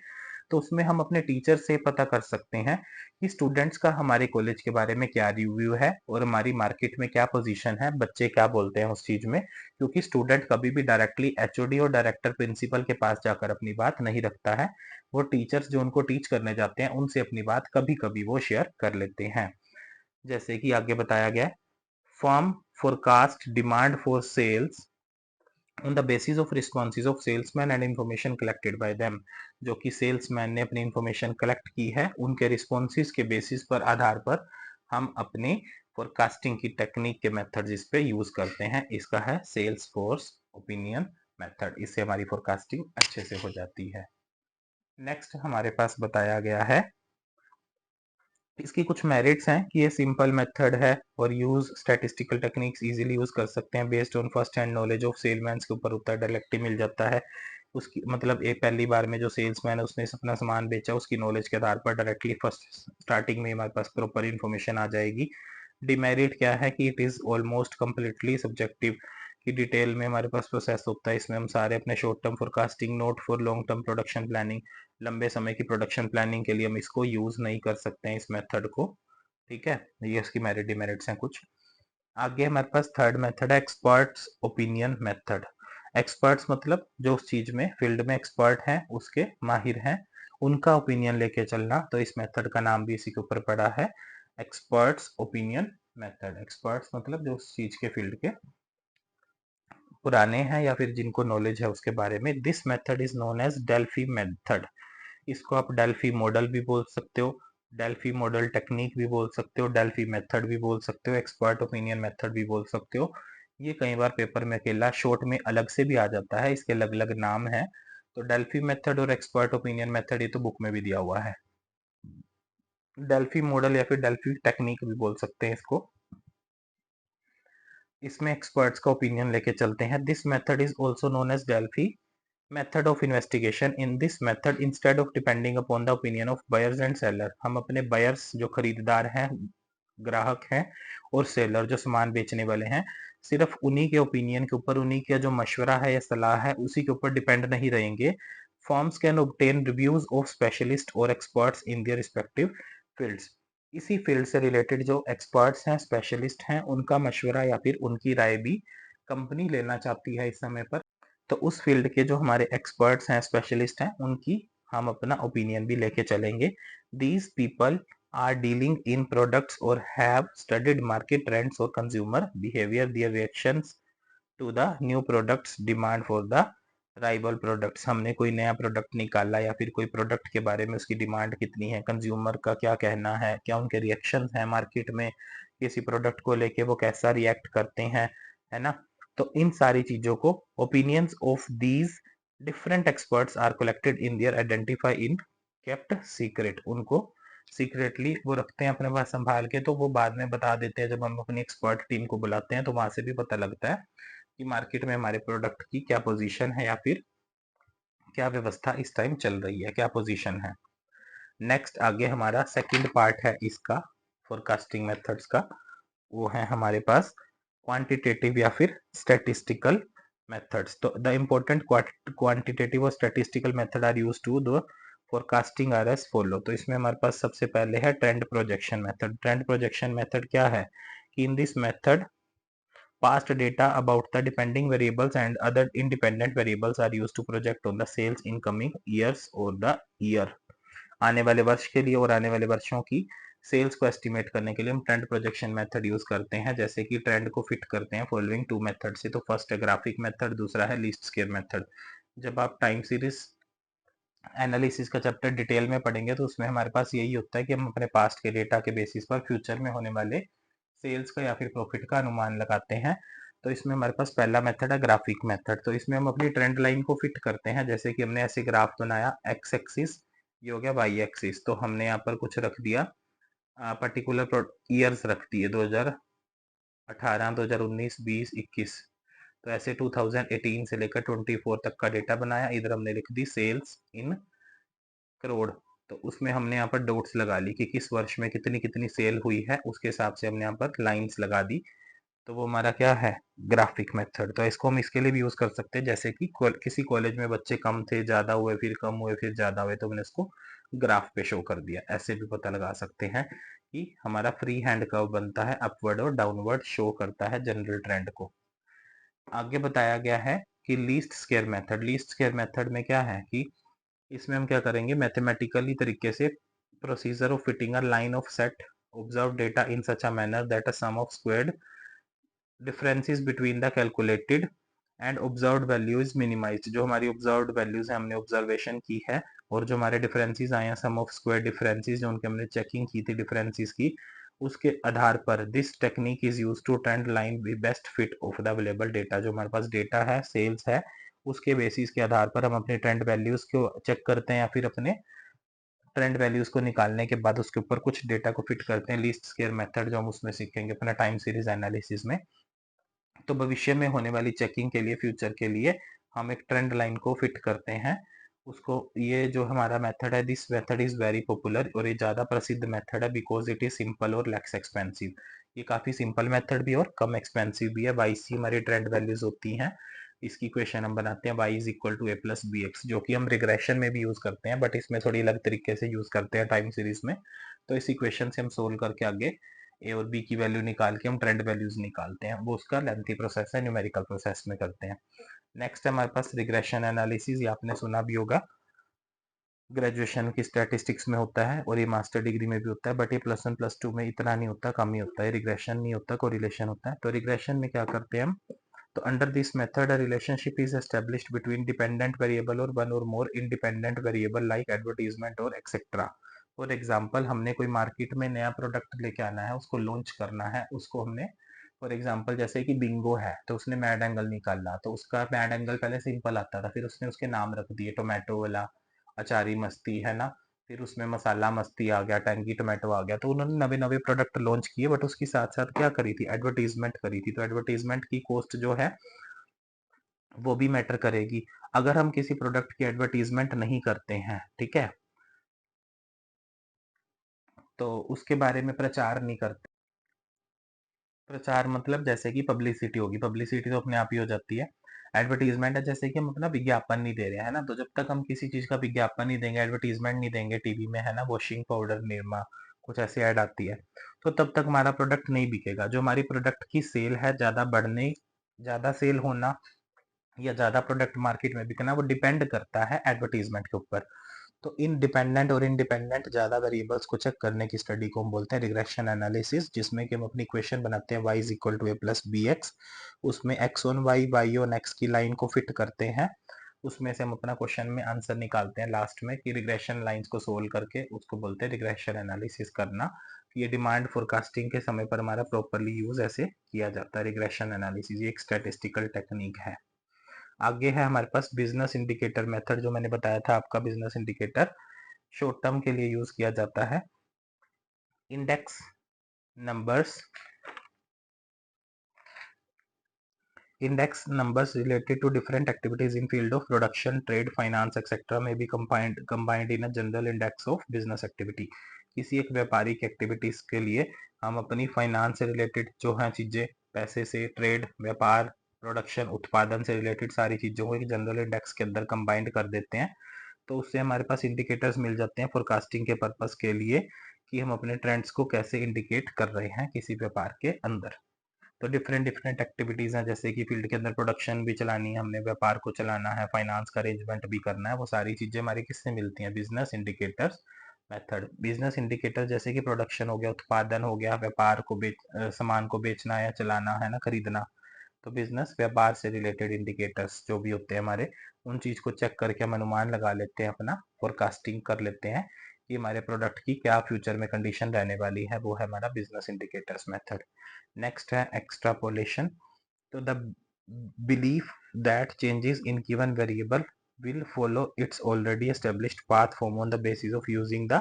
तो उसमें हम अपने टीचर से पता कर सकते हैं कि स्टूडेंट्स का हमारे कॉलेज के बारे में क्या रिव्यू है और हमारी मार्केट में क्या पोजीशन है, बच्चे क्या बोलते हैं उस चीज में। क्योंकि स्टूडेंट कभी भी डायरेक्टली एचओडी और डायरेक्टर प्रिंसिपल के पास जाकर अपनी बात नहीं रखता है, वो टीचर्स जो उनको टीच करने जाते हैं उनसे अपनी बात कभी कभी वो शेयर कर लेते हैं। जैसे कि आगे बताया गया, firm forecast demand for sales on the basis of responses of salesman and information collected by them. जो कि सेल्समैन ने अपनी इंफॉर्मेशन कलेक्ट की है, उनके रिस्पॉन्सेज के बेसिस पर आधार पर हम अपने फोरकास्टिंग की टेक्निक के मेथड इस पे यूज करते हैं। इसका है सेल्स फोर्स ओपिनियन मेथड, इससे हमारी फोरकास्टिंग अच्छे से हो जाती है। नेक्स्ट हमारे पास बताया गया है, इसकी कुछ मेरिट्स हैं कि ये सिंपल मेथड है और use statistical techniques easily use कर सकते हैं, based on first hand knowledge of salesman के ऊपर होता है, डायरेक्टली मिल जाता है उसकी, मतलब एक पहली बार में जो सेल्समैन है उसने अपना सामान बेचा, उसकी नॉलेज के आधार पर डायरेक्टली फर्स्ट स्टार्टिंग में हमारे पास प्रॉपर इन्फॉर्मेशन आ जाएगी। डिमेरिट क्या है कि it is almost completely subjective, की डिटेल में हमारे पास प्रोसेस होता है, इसमें हम सारे अपने short term forecasting, note for long term production planning, लंबे समय की प्रोडक्शन प्लानिंग के लिए हम इसको यूज नहीं कर सकते हैं इस मेथड को। ठीक है, ये इसकी मेरिट डिमेरिट्स हैं कुछ। आगे हमारे पास थर्ड मेथड है एक्सपर्ट्स ओपिनियन मेथड। एक्सपर्ट्स मतलब जो उस चीज में फील्ड में एक्सपर्ट हैं, उसके माहिर हैं, उनका ओपिनियन लेके चलना, तो इस मेथड का नाम भी इसी के ऊपर पड़ा है, एक्सपर्ट्स ओपिनियन मेथड। एक्सपर्ट्स मतलब जो उस चीज के फील्ड के पुराने हैं या फिर जिनको नॉलेज है उसके बारे में। This method is known as Delphi method. इसको आप डेल्फी मॉडल भी बोल सकते हो, डेल्फी मॉडल टेक्निक भी बोल सकते हो, डेल्फी मेथड भी बोल सकते हो, एक्सपर्ट ओपिनियन मेथड भी बोल सकते हो। ये कई बार पेपर में अकेला शॉर्ट में अलग से भी आ जाता है, इसके अलग अलग नाम है। तो डेल्फी मेथड और एक्सपर्ट ओपिनियन मेथड ये तो बुक में भी दिया हुआ है। डेल्फी मॉडल या फिर डेल्फी टेक्निक भी बोल सकते हैं इसको। इसमें एक्सपर्ट्स का ओपिनियन लेके चलते हैं। This method is also known as Delphi method of investigation. In this method instead of depending upon the opinion of buyers and seller, हम अपने बायर्स जो खरीदार हैं, ग्राहक हैं, और सेलर जो सामान बेचने वाले हैं, सिर्फ उन्हीं के ओपिनियन के ऊपर, उन्हीं का जो मशवरा है या सलाह है उसी के ऊपर डिपेंड नहीं रहेंगे। Firms can obtain reviews of specialist और experts in their respective fields. इसी फील्ड से रिलेटेड जो एक्सपर्ट्स हैं, स्पेशलिस्ट हैं, उनका मशवरा या फिर उनकी राय भी कंपनी लेना चाहती है इस समय पर। तो उस फील्ड के जो हमारे एक्सपर्ट्स हैं, स्पेशलिस्ट हैं, उनकी हम अपना ओपिनियन भी लेके चलेंगे। These people are dealing in products or have studied market trends or consumer behavior, their reactions to the new products, demand for the rival products। हमने कोई नया प्रोडक्ट निकाला या फिर कोई प्रोडक्ट के बारे में उसकी डिमांड कितनी है, कंज्यूमर का क्या कहना है, क्या उनके रिएक्शंस हैं मार्केट में, किसी प्रोडक्ट को लेके वो कैसा रिएक्ट करते हैं, है ना। तो इन सारी चीजों को, opinions of these different experts are collected in their identify in kept secret. उनको सीक्रेटली वो रखते हैं अपने पास संभाल के, तो वो बाद में बता देते हैं जब हम अपनी एक्सपर्ट टीम को बुलाते हैं, तो वहां से भी पता लगता है कि मार्केट में हमारे प्रोडक्ट की क्या पोजीशन है या फिर क्या व्यवस्था इस टाइम चल रही है, क्या पोजीशन है। नेक्स्ट आगे हमारा सेकंड पार्ट है इसका फोरकास्टिंग मेथड्स का, वो है हमारे पास क्वांटिटेटिव या फिर स्टैटिस्टिकल मेथड्स। तो द इम्पोर्टेंट क्वांटिटेटिव और statistical method are used to the forecasting are as follow. तो इसमें हमारे पास सबसे पहले है trend projection method. Trend projection method क्या है कि in this method past data about the depending variables and other independent variables are used to project on the sales in coming years or the year। आने वाले वर्ष के लिए और आने वाले वर्षों की सेल्स को एस्टिमेट करने के लिए हम ट्रेंड प्रोजेक्शन मेथड यूज करते हैं। जैसे कि ट्रेंड को फिट करते हैं फॉलोइंग टू मेथड से। तो फर्स्ट है ग्राफिक मेथड, दूसरा है लीस्ट स्क्वेयर मेथड। जब आप टाइम सीरीज एनालिसिस का चैप्टर डिटेल में पढ़ेंगे तो उसमें हमारे पास यही होता है कि हम अपने पास्ट के डेटा के बेसिस पर फ्यूचर में होने वाले सेल्स का या फिर प्रॉफिट का अनुमान लगाते हैं। तो इसमें हमारे पास पहला मेथड है ग्राफिक मेथड। तो इसमें हम अपनी ट्रेंड लाइन को फिट करते हैं। जैसे कि हमने ऐसे ग्राफ बनाया, एक्स एक्सिस ये हो गया, वाई एक्सिस। तो हमने यहाँ पर कुछ रख दिया, पर्टिकुलर ईयर्स रख दिए, 2018, 2019, 20, 21। तो ऐसे 2018 से लेकर 24 तक का डेटा बनाया। इधर हमने लिख दी सेल्स इन करोड़। तो उसमें हमने यहाँ पर डॉट्स लगा ली कि किस वर्ष में कितनी कितनी सेल हुई है, उसके हिसाब से हमने यहाँ पर लाइंस लगा दी। तो वो हमारा क्या है, ग्राफिक मेथड। तो इसको हम इसके लिए भी यूज कर सकते हैं, जैसे कि किसी कॉलेज में बच्चे कम थे, ज्यादा हुए, फिर कम हुए, फिर ज्यादा हुए, तो हमने इसको ग्राफ पे शो कर दिया। ऐसे भी पता लगा सकते हैं कि हमारा फ्री हैंड कर्व बनता है, अपवर्ड और डाउनवर्ड शो करता है जनरल ट्रेंड को। आगे बताया गया है कि least square method. Least square method में क्या है कि इसमें हम क्या करेंगे, मैथमेटिकली तरीके से procedure of fitting a line of set observe data in such a manner that a sum of squared differences between the calculated and observed value is minimized. जो हमारी ऑब्जर्व्ड वैल्यूज है, हमने ऑब्जर्वेशन की है, और जो हमारे डिफरेंसेस आए हैं, सम ऑफ स्क्वायर डिफरेंसेस, जो उनके हमने चेकिंग की थी डिफरेंसेस की, उसके आधार पर this technique is use to trend line be best fit of the available data. जो हमारे पास डेटा है, सेल्स है, उसके बेसिस के आधार पर हम अपने ट्रेंड वैल्यूज को चेक करते हैं, या फिर अपने ट्रेंड वैल्यूज को निकालने के बाद उसके ऊपर कुछ डेटा को फिट करते हैं। लीस्ट स्क्वेयर मेथड जो हम उसमें सीखेंगे अपना टाइम सीरीज एनालिसिस में। तो भविष्य में होने वाली चेकिंग के लिए, फ्यूचर के लिए हम एक ट्रेंड लाइन को फिट करते हैं उसको। ये जो हमारा मेथड है, this method is very popular, और ये ज़्यादा प्रसिद्ध मेथड है बिकॉज इट इज सिंपल और लेस एक्सपेंसिव। ये काफ़ी सिंपल मेथड भी और कम एक्सपेंसिव भी है। वाई सी हमारी ट्रेंड वैल्यूज होती हैं। इसकी इक्वेशन हम बनाते हैं, y is equal to a plus b x, जो कि हम रिग्रेशन में भी यूज़ करते हैं, बट इसमें थोड़ी अलग तरीके से यूज़ करते हैं टाइम सीरीज में। तो इस इक्वेशन से हम सोल्व करके आगे ए और बी की वैल्यू निकाल के हम ट्रेंड वैल्यूज निकालते हैं। वो उसका लेंथी प्रोसेस है, न्यूमेरिकल प्रोसेस में करते हैं। नेक्स्ट है हमारे पास रिग्रेशन एनालिसिस। ये आपने सुना भी होगा, ग्रेजुएशन की स्टैटिस्टिक्स में होता है और ये मास्टर डिग्री में भी होता है, बट ये प्लस वन प्लस टू में इतना नहीं होता, कम ही होता है। रिग्रेशन नहीं होता, कोरिलेशन होता है। तो रिग्रेशन में क्या करते हैं हम, तो under this method a relationship is established between dependent variable और वन और more independent variable like advertisement और एक्सेट्रा। फॉर एग्जाम्पल, हमने कोई मार्केट में नया प्रोडक्ट लेके आना है, उसको लॉन्च करना है, उसको हमने, फॉर एग्जाम्पल जैसे कि बिंगो है, तो उसने मैड एंगल निकाला, तो उसका मैड एंगल पहले सिंपल आता था, फिर उसने उसके नाम रख दिए, टोमेटो वाला, अचारी मस्ती, है ना, फिर उसमें मसाला मस्ती आ गया, टैंगी टोमेटो आ गया, तो उन्होंने नवे नवे प्रोडक्ट लॉन्च किए, बट उसकी साथ साथ क्या करी थी, एडवर्टीजमेंट करी थी। तो एडवर्टीजमेंट की कॉस्ट जो है वो भी मैटर करेगी। अगर हम किसी प्रोडक्ट की एडवर्टीजमेंट नहीं करते हैं, ठीक है, तो उसके बारे में प्रचार नहीं करते। प्रचार मतलब जैसे कि पब्लिसिटी होगी, पब्लिसिटी तो अपने आप ही हो जाती है। एडवर्टीजमेंट है जैसे कि हम अपना विज्ञापन नहीं दे रहे हैं, है ना। तो जब तक हम किसी चीज का विज्ञापन नहीं देंगे, एडवर्टीजमेंट नहीं देंगे टीवी में, है ना, वॉशिंग पाउडर निरमा कुछ ऐसी ऐड आती है, तो तब तक हमारा प्रोडक्ट नहीं बिकेगा। जो हमारी प्रोडक्ट की सेल है, ज्यादा बढ़ने, ज्यादा सेल होना या ज्यादा प्रोडक्ट मार्केट में बिकना, वो डिपेंड करता है एडवर्टीजमेंट के ऊपर। तो इनडिपेंडेंट और इंडिपेंडेंट ज्यादा वेरिएबल्स को चेक करने की स्टडी को हम बोलते हैं रिग्रेशन एनालिसिस, जिसमें कि हम अपनी इक्वेशन बनाते हैं y is equal to a plus b x, उसमें x on y on x की लाइन को फिट करते हैं, उसमें से हम अपना क्वेश्चन में आंसर निकालते हैं लास्ट में, कि रिग्रेशन लाइंस को सोल्व करके उसको बोलते हैं रिग्रेशन एनालिसिस करना। ये डिमांड फोरकास्टिंग के समय पर हमारा प्रॉपरली यूज ऐसे किया जाता है रिग्रेशन एनालिसिस, ये एक स्टैटिस्टिकल टेक्निक है। आगे है हमारे पास बिजनेस इंडिकेटर मेथड, जो मैंने बताया था आपका बिजनेस इंडिकेटर शॉर्ट टर्म के लिए यूज किया जाता है। Index numbers, index numbers related to different activities in field of production, trade, finance, etc. may be combined in a general index of business activity। किसी एक व्यापारिक एक्टिविटीज के लिए हम अपनी फाइनेंस से रिलेटेड जो है चीजें, पैसे से, ट्रेड, व्यापार, प्रोडक्शन, उत्पादन से रिलेटेड सारी चीजों को एक जनरल इंडेक्स के अंदर कंबाइंड कर देते हैं। तो उससे हमारे पास इंडिकेटर्स मिल जाते हैं फोरकास्टिंग के पर्पस के लिए, कि हम अपने ट्रेंड्स को कैसे इंडिकेट कर रहे हैं किसी व्यापार के अंदर। तो डिफरेंट डिफरेंट एक्टिविटीज हैं, जैसे कि फील्ड के अंदर प्रोडक्शन भी चलानी है हमने, व्यापार को चलाना है, फाइनेंस का अरेंजमेंट भी करना है, वो सारी चीजें हमारी किससे मिलती हैं, business indicators method. Business indicator जैसे कि प्रोडक्शन हो गया, उत्पादन हो गया, व्यापार को सामान को बेचना या चलाना, है ना, खरीदना। तो बिजनेस व्यापार से रिलेटेड इंडिकेटर्स जो भी होते हैं हमारे, उन चीज को चेक करके हम अनुमान लगा लेते हैं, अपना फोरकास्टिंग कर लेते हैं कि हमारे प्रोडक्ट की क्या फ्यूचर में कंडीशन रहने वाली है, वो है हमारा बिजनेस इंडिकेटर्स मेथड। नेक्स्ट है एक्सट्रापोलेशन। तो the belief that changes in given variable will follow its already established path form on the basis of using the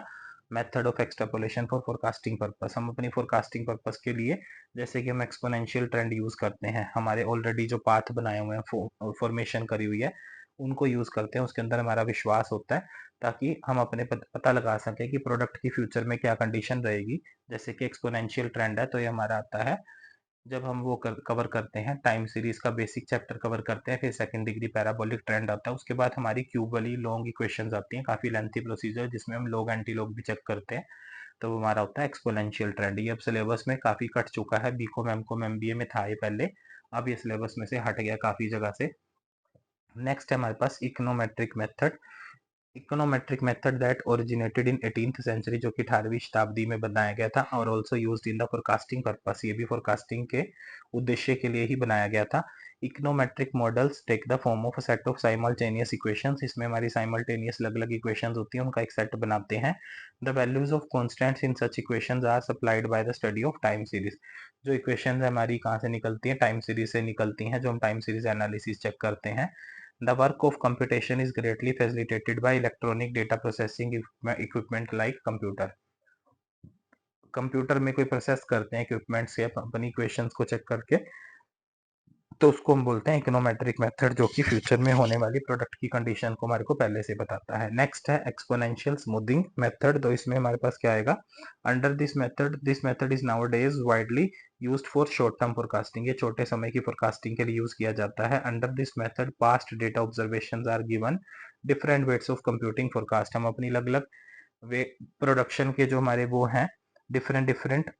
method of extrapolation for forecasting purpose। हम अपनी forecasting purpose के लिए जैसे कि हम exponential trend use करते हैं, हमारे ऑलरेडी जो पाथ बनाए हुए हैं, फॉर्मेशन करी हुई है, उनको यूज करते हैं, उसके अंदर हमारा विश्वास होता है, ताकि हम अपने पता लगा सकें कि प्रोडक्ट की फ्यूचर में क्या कंडीशन रहेगी। जैसे कि एक्सपोनेंशियल ट्रेंड है, तो ये हमारा आता है जब हम वो कवर करते हैं, टाइम सीरीज का बेसिक चैप्टर कवर करते हैं, फिर सेकंड डिग्री पैराबोलिक ट्रेंड आता है, उसके बाद हमारी क्यूब वाली लॉन्ग इक्वेशंस आती हैं, काफी लेंथी प्रोसीजर, जिसमें हम लॉग एंटी लॉग भी चेक करते हैं। तो वो हमारा होता है एक्सपोनेंशियल ट्रेंड। ये अब सिलेबस में काफी कट चुका है, बीकॉम एमकॉम एमबीए में था ये पहले, अब ये सिलेबस में से हट गया काफी जगह से। नेक्स्ट है हमारे पास econometric method. Econometric method that originated in 18th century, जो कि 18वीं शताब्दी में बनाया गया था, और also used in the forecasting purpose, ये भी फोरकास्टिंग के उद्देश्य के लिए ही बनाया गया था। Econometric models take the form of a set of simultaneous equations, इसमें हमारी साइमल्टेनियस अलग अलग इक्वेशंस होती हैं, उनका एक सेट बनाते हैं। The values of constants in such equations are supplied by the study of time series. जो इक्वेशंस हमारी कहाँ से निकलती हैं, टाइम सीरीज से निकलती हैं, जो हम टाइम सीरीज एनालिसिस चेक करते हैं। The work of computation is greatly facilitated by electronic data processing equipment like computer। Computer में कोई प्रोसेस करते हैं इक्विपमेंट से अपनी इक्वेशंस को चेक करके, तो उसको हम बोलते हैं इकोनोमेट्रिक मेथड, जो कि फ्यूचर में होने वाली प्रोडक्ट की कंडीशन को हमारे को पहले से बताता है। नेक्स्ट है एक्सपोनेंशियल स्मूथिंग मेथड। तो इसमें हमारे पास क्या आएगा, under this method is now days widely used for short term forecasting, ये छोटे समय की फोरकास्टिंग के लिए यूज किया जाता है। Under this method past data observations are given different weights of computing forecast. हम अपनी अलग अलग वे प्रोडक्शन के जो हमारे वो हैं, डिफरेंट डिफरेंट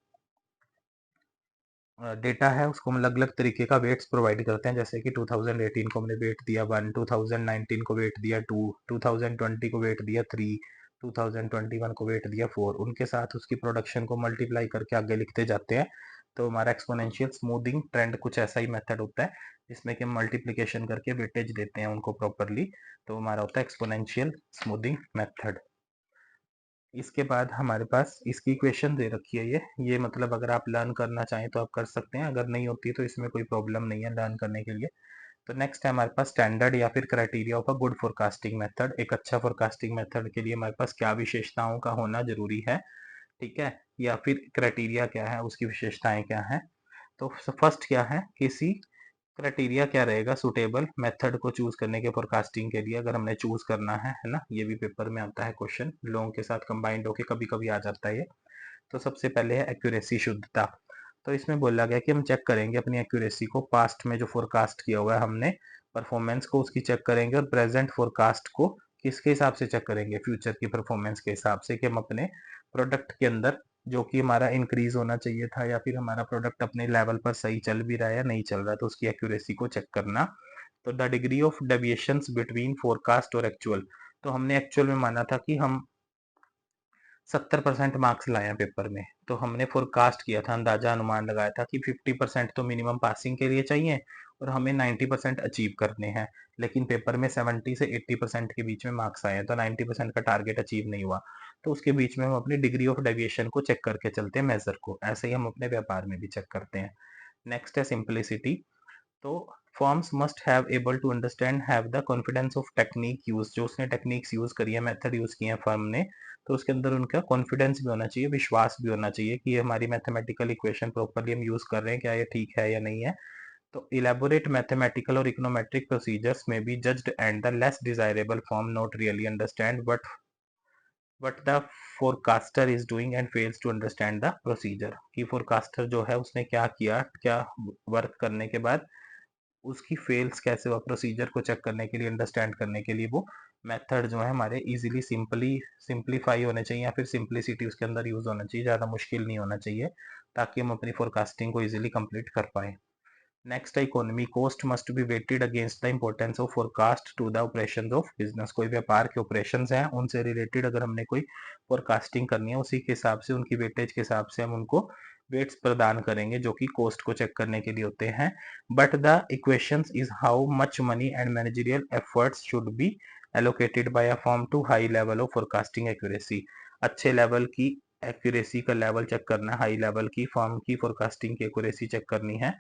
डेटा है, उसको हम अलग अलग तरीके का वेट्स प्रोवाइड करते हैं। जैसे कि 2018 को हमने वेट दिया 1, 2019 को वेट दिया 2, 2020 को वेट दिया 3, 2021 को वेट दिया 4, उनके साथ उसकी प्रोडक्शन को मल्टीप्लाई करके आगे लिखते जाते हैं। तो हमारा एक्सपोनेंशियल स्मूथिंग ट्रेंड कुछ ऐसा ही मेथड होता है, जिसमें कि हम मल्टीप्लीकेशन करके वेटेज देते हैं उनको प्रॉपरली। तो हमारा होता है एक्सपोनेंशियल स्मूथिंग मेथड। इसके बाद हमारे पास इसकी इक्वेशन दे रखी है, ये मतलब अगर आप लर्न करना चाहें तो आप कर सकते हैं, अगर नहीं होती तो इसमें कोई प्रॉब्लम नहीं है लर्न करने के लिए। तो नेक्स्ट है हमारे पास स्टैंडर्ड या फिर criteria of a good forecasting method. एक अच्छा फोरकास्टिंग मेथड के लिए हमारे पास क्या विशेषताओं का होना जरूरी है, ठीक है, या फिर क्राइटेरिया क्या है, उसकी विशेषताएं क्या है। तो फर्स्ट क्या है, किसी क्राइटेरिया क्या रहेगा सुटेबल मेथड को चूज करने के फोरकास्टिंग के लिए, अगर हमने चूज करना है ना, ये भी पेपर में आता है क्वेश्चन, लोगों के साथ कंबाइंड होके कभी कभी आ जाता है ये। तो सबसे पहले है एक्यूरेसी, शुद्धता। तो इसमें बोला गया कि हम चेक करेंगे अपनी एक्यूरेसी को, पास्ट में जो फोरकास्ट किया हुआ है हमने परफॉर्मेंस को, उसकी चेक करेंगे, और प्रेजेंट फोरकास्ट को किसके हिसाब से चेक करेंगे, फ्यूचर की परफॉर्मेंस के हिसाब से, कि हम अपने प्रोडक्ट के अंदर जो कि हमारा इंक्रीज होना चाहिए था, या फिर हमारा प्रोडक्ट अपने लेवल पर सही चल भी रहा है या नहीं चल रहा है, तो उसकी एक्यूरेसी को चेक करना। तो the degree of deviations between forecast और एक्चुअल, तो हमने एक्चुअल में माना था कि हम 70% मार्क्स लाए हैं पेपर में, तो हमने फोरकास्ट किया था, अंदाजा अनुमान लगाया था कि 50% तो मिनिमम पासिंग के लिए चाहिए और हमें 90% अचीव करने हैं, लेकिन पेपर में 70 से 80% के बीच में मार्क्स आए हैं, तो 90% का टारगेट अचीव नहीं हुआ। तो उसके बीच में हम अपनी डिग्री ऑफ डेविएशन को चेक करके चलते हैं, मेजर को, ऐसे ही हम अपने व्यापार में भी चेक करते हैं। नेक्स्ट है सिंप्लिसिटी। तो forms must have able to understand, have the confidence of technique use, जो उसने टेक्निक्स यूज करी है, मेथड यूज किए हैं फर्म ने, तो उसके अंदर उनका कॉन्फिडेंस भी होना चाहिए, विश्वास भी होना चाहिए कि ये हमारी मैथमेटिकल इक्वेशन प्रॉपरली हम यूज कर रहे हैं, क्या ये ठीक है या नहीं है। तो इलेबोरेट मैथमेटिकल और इकोनोमेट्रिक प्रोसीजर्स में be judged and the less desirable form not really understand but the forecaster is doing and fails to understand the procedure, कि फोरकास्टर जो है उसने क्या किया, क्या वर्क करने के बाद उसकी फेल्स कैसे हुआ, प्रोसीजर को चेक करने के लिए, अंडरस्टैंड करने के लिए वो मेथड जो है हमारे इजीली सिंपलीफाई होने चाहिए, या फिर सिंपलिसिटी उसके अंदर यूज होना चाहिए, ज़्यादा मुश्किल नहीं होना चाहिए, ताकि हम अपनी फोरकास्टिंग को इजीली कंप्लीट कर पाए। नेक्स्ट है economy, cost must be weighted against the importance of forecast to the operations of business. कोई व्यापार के ऑपरेशंस हैं उनसे रिलेटेड अगर हमने कोई फोरकास्टिंग करनी है, उसी के हिसाब से, उनकी वेटेज के हिसाब से हम उनको वेट्स प्रदान करेंगे, जो कि कॉस्ट को चेक करने के लिए होते हैं। But the equations is how much money and managerial efforts should be allocated by a firm to high level of forecasting accuracy. अच्छे लेवल की एक्यूरेसी का लेवल चेक करना, हाई लेवल की फर्म की फोरकास्टिंग की एक्यूरेसी चेक करनी है,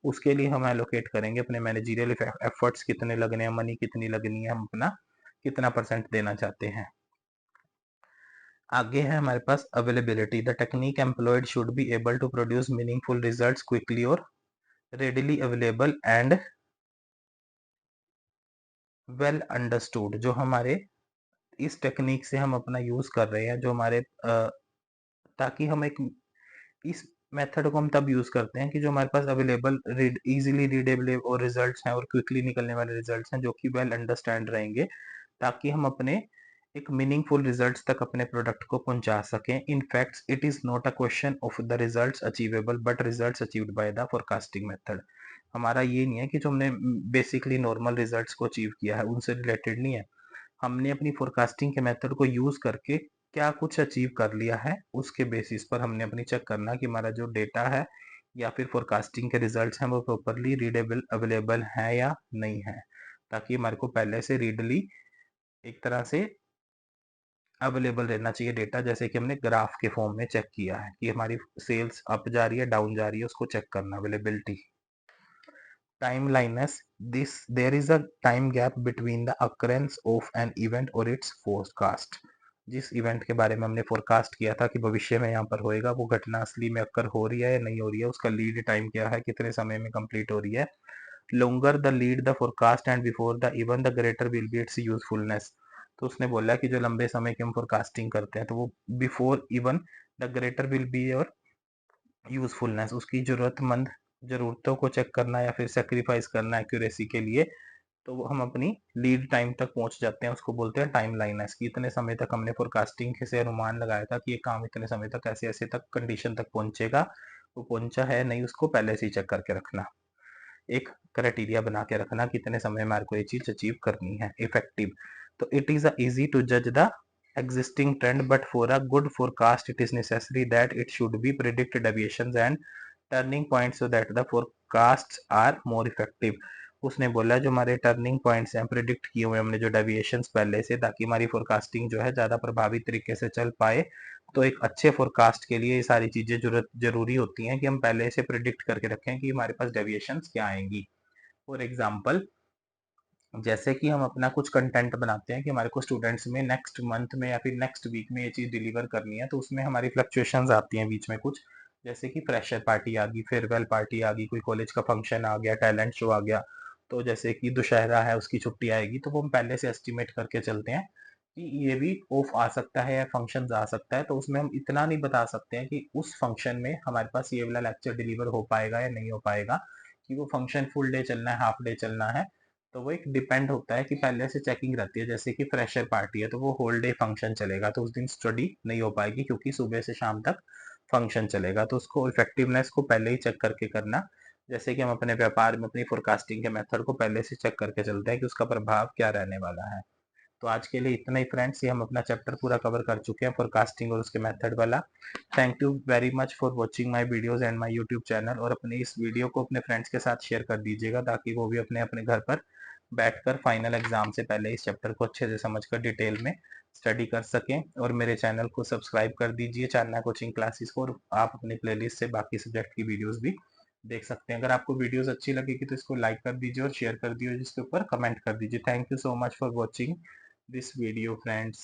उसके लिए हम एलोकेट करेंगे अपने मैनेजरियल एफर्ट्स कितने लगने हैं, मनी कितनी लगनी है, हम अपना कितना परसेंट देना चाहते हैं। आगे है हमारे पास availability, the technique employed should be able to produce meaningful results quickly और readily available and well understood. जो हमारे इस टेक्निक से हम अपना यूज कर रहे हैं, जो हमारे ताकि हम एक इस मेथड को हम तब यूज करते हैं कि जो हमारे पास अवेलेबल इजीली रीडेबल और रिजल्ट्स हैं, और क्विकली निकलने वाले रिजल्ट्स हैं, जो कि वेल अंडरस्टैंड रहेंगे, ताकि हम अपने एक मीनिंगफुल रिजल्ट्स तक अपने प्रोडक्ट को पहुंचा सकें। In facts it is not a question of the results achievable but results achieved by the forecasting method. हमारा ये नहीं है कि जो हमने बेसिकली नॉर्मल रिजल्ट्स को अचीव किया है उनसे रिलेटेड नहीं है, हमने अपनी फोरकास्टिंग के मेथड को यूज करके क्या कुछ अचीव कर लिया है, उसके बेसिस पर हमने अपनी चेक करना कि हमारा जो डेटा है या फिर फोरकास्टिंग के रिजल्ट्स हैं वो प्रॉपरली रीडेबल अवेलेबल है या नहीं है, ताकि हमारे को पहले से रीडली एक तरह से अवेलेबल रहना चाहिए डेटा, जैसे कि हमने ग्राफ के फॉर्म में चेक किया है कि हमारी सेल्स अप जा रही है डाउन जा रही है, उसको चेक करना, availability. Timeliness, this there is a time gap between the occurrence of an event or its forecast। जिस इवेंट के बारे में हमने फोरकास्ट किया था कि भविष्य में यहाँ पर होएगा, वो घटना असली में अक्कर हो रही है या नहीं हो रही है, उसका लीड टाइम क्या है, कितने समय में कंप्लीट हो रही है। Longer the lead the forecast and before the even the greater will be it's usefulness. तो उसने बोला कि जो लंबे समय की हम फोरकास्टिंग करते हैं, तो वो before even the greater will be और यूजफुलनेस, उसकी जरूरतमंद जरूरतों को चेक करना या फिर सेक्रीफाइस करना एक्यूरेसी के लिए, तो वो हम अपनी लीड टाइम तक पहुंच जाते हैं, उसको बोलते हैं टाइम लाइनस, कि इतने समय तक हमने फोरकास्टिंग से अनुमान लगाया था कि ये काम इतने समय तक ऐसे ऐसे तक कंडीशन तक पहुंचेगा, वो पहुंचा है नहीं, उसको पहले से ही चेक करके रखना, एक क्राइटेरिया बना के रखना कितने समय में हमारे को ये चीज अचीव करनी है। इफेक्टिव, तो इट इज इजी टू जज the existing trend but for a good forecast it is necessary that it should be predict deviations and turning points so that the forecasts are more effective। उसने बोला जो हमारे turning points हैं predict किए हुए हमने जो डेविएशंस पहले से, ताकि हमारी फोरकास्टिंग जो है ज़्यादा प्रभावी तरीके से चल पाए, तो एक अच्छे फोरकास्ट के लिए ये सारी चीज़ें जरूरी होती हैं कि हम पहले से प्रिडिक्ट करके रखें कि हमारे पास डेविएशंस क्या आएंगी। फॉर एग्जाम्पल, जैसे कि हम अपना कुछ कंटेंट बनाते हैं कि हमारे को स्टूडेंट्स में नेक्स्ट मंथ में या फिर नेक्स्ट वीक में ये चीज़ डिलीवर करनी है, तो उसमें हमारी फ्लक्चुएशंस आती हैं बीच में कुछ। जैसे कि फ्रेशर पार्टी आ गई, फेयरवेल पार्टी आ गई, कोई कॉलेज का फंक्शन आ गया, टैलेंट शो आ गया। तो जैसे कि दुशहरा है, उसकी छुट्टी आएगी, तो वो हम पहले से एस्टिमेट करके चलते हैं कि ये भी ऑफ आ सकता है या फंक्शंस आ सकता है। तो उसमें हम इतना नहीं बता सकते हैं कि उस फंक्शन में हमारे पास ये वाला लेक्चर डिलीवर हो पाएगा या नहीं हो पाएगा, कि वो फंक्शन फुल डे चलना है, हाफ डे चलना है। तो वो एक डिपेंड होता है कि पहले से चेकिंग रहती है। जैसे कि फ्रेशर पार्टी है, तो वो होल डे फंक्शन चलेगा, तो उस दिन स्टडी नहीं हो पाएगी क्योंकि सुबह से शाम तक फंक्शन चलेगा। तो उसको इफेक्टिवनेस को पहले ही चेक करके करना। जैसे कि हम अपने व्यापार में अपनी फोरकास्टिंग के मेथड को पहले से चेक करके चलते हैं कि उसका प्रभाव क्या रहने वाला है। तो आज के लिए इतना ही फ्रेंड्स, ये हम अपना चैप्टर पूरा कवर कर चुके हैं फोरकास्टिंग और उसके मेथड वाला। Thank you very much for watching my videos and my YouTube channel. और अपने इस वीडियो को अपने फ्रेंड्स के साथ शेयर कर दीजिएगा ताकि वो भी अपने अपने घर पर बैठकर फाइनल एग्जाम से पहले इस चैप्टर को अच्छे से समझकर डिटेल में स्टडी कर सकें। और मेरे चैनल को सब्सक्राइब कर दीजिए, चांदना कोचिंग क्लासेस को, और आप अपनी प्लेलिस्ट से बाकी सब्जेक्ट की वीडियोस भी देख सकते हैं। अगर आपको वीडियोस अच्छी लगेगी तो इसको लाइक कर दीजिए और शेयर कर दीजिए, जिसके ऊपर कमेंट कर दीजिए। Thank you so much for watching this video friends।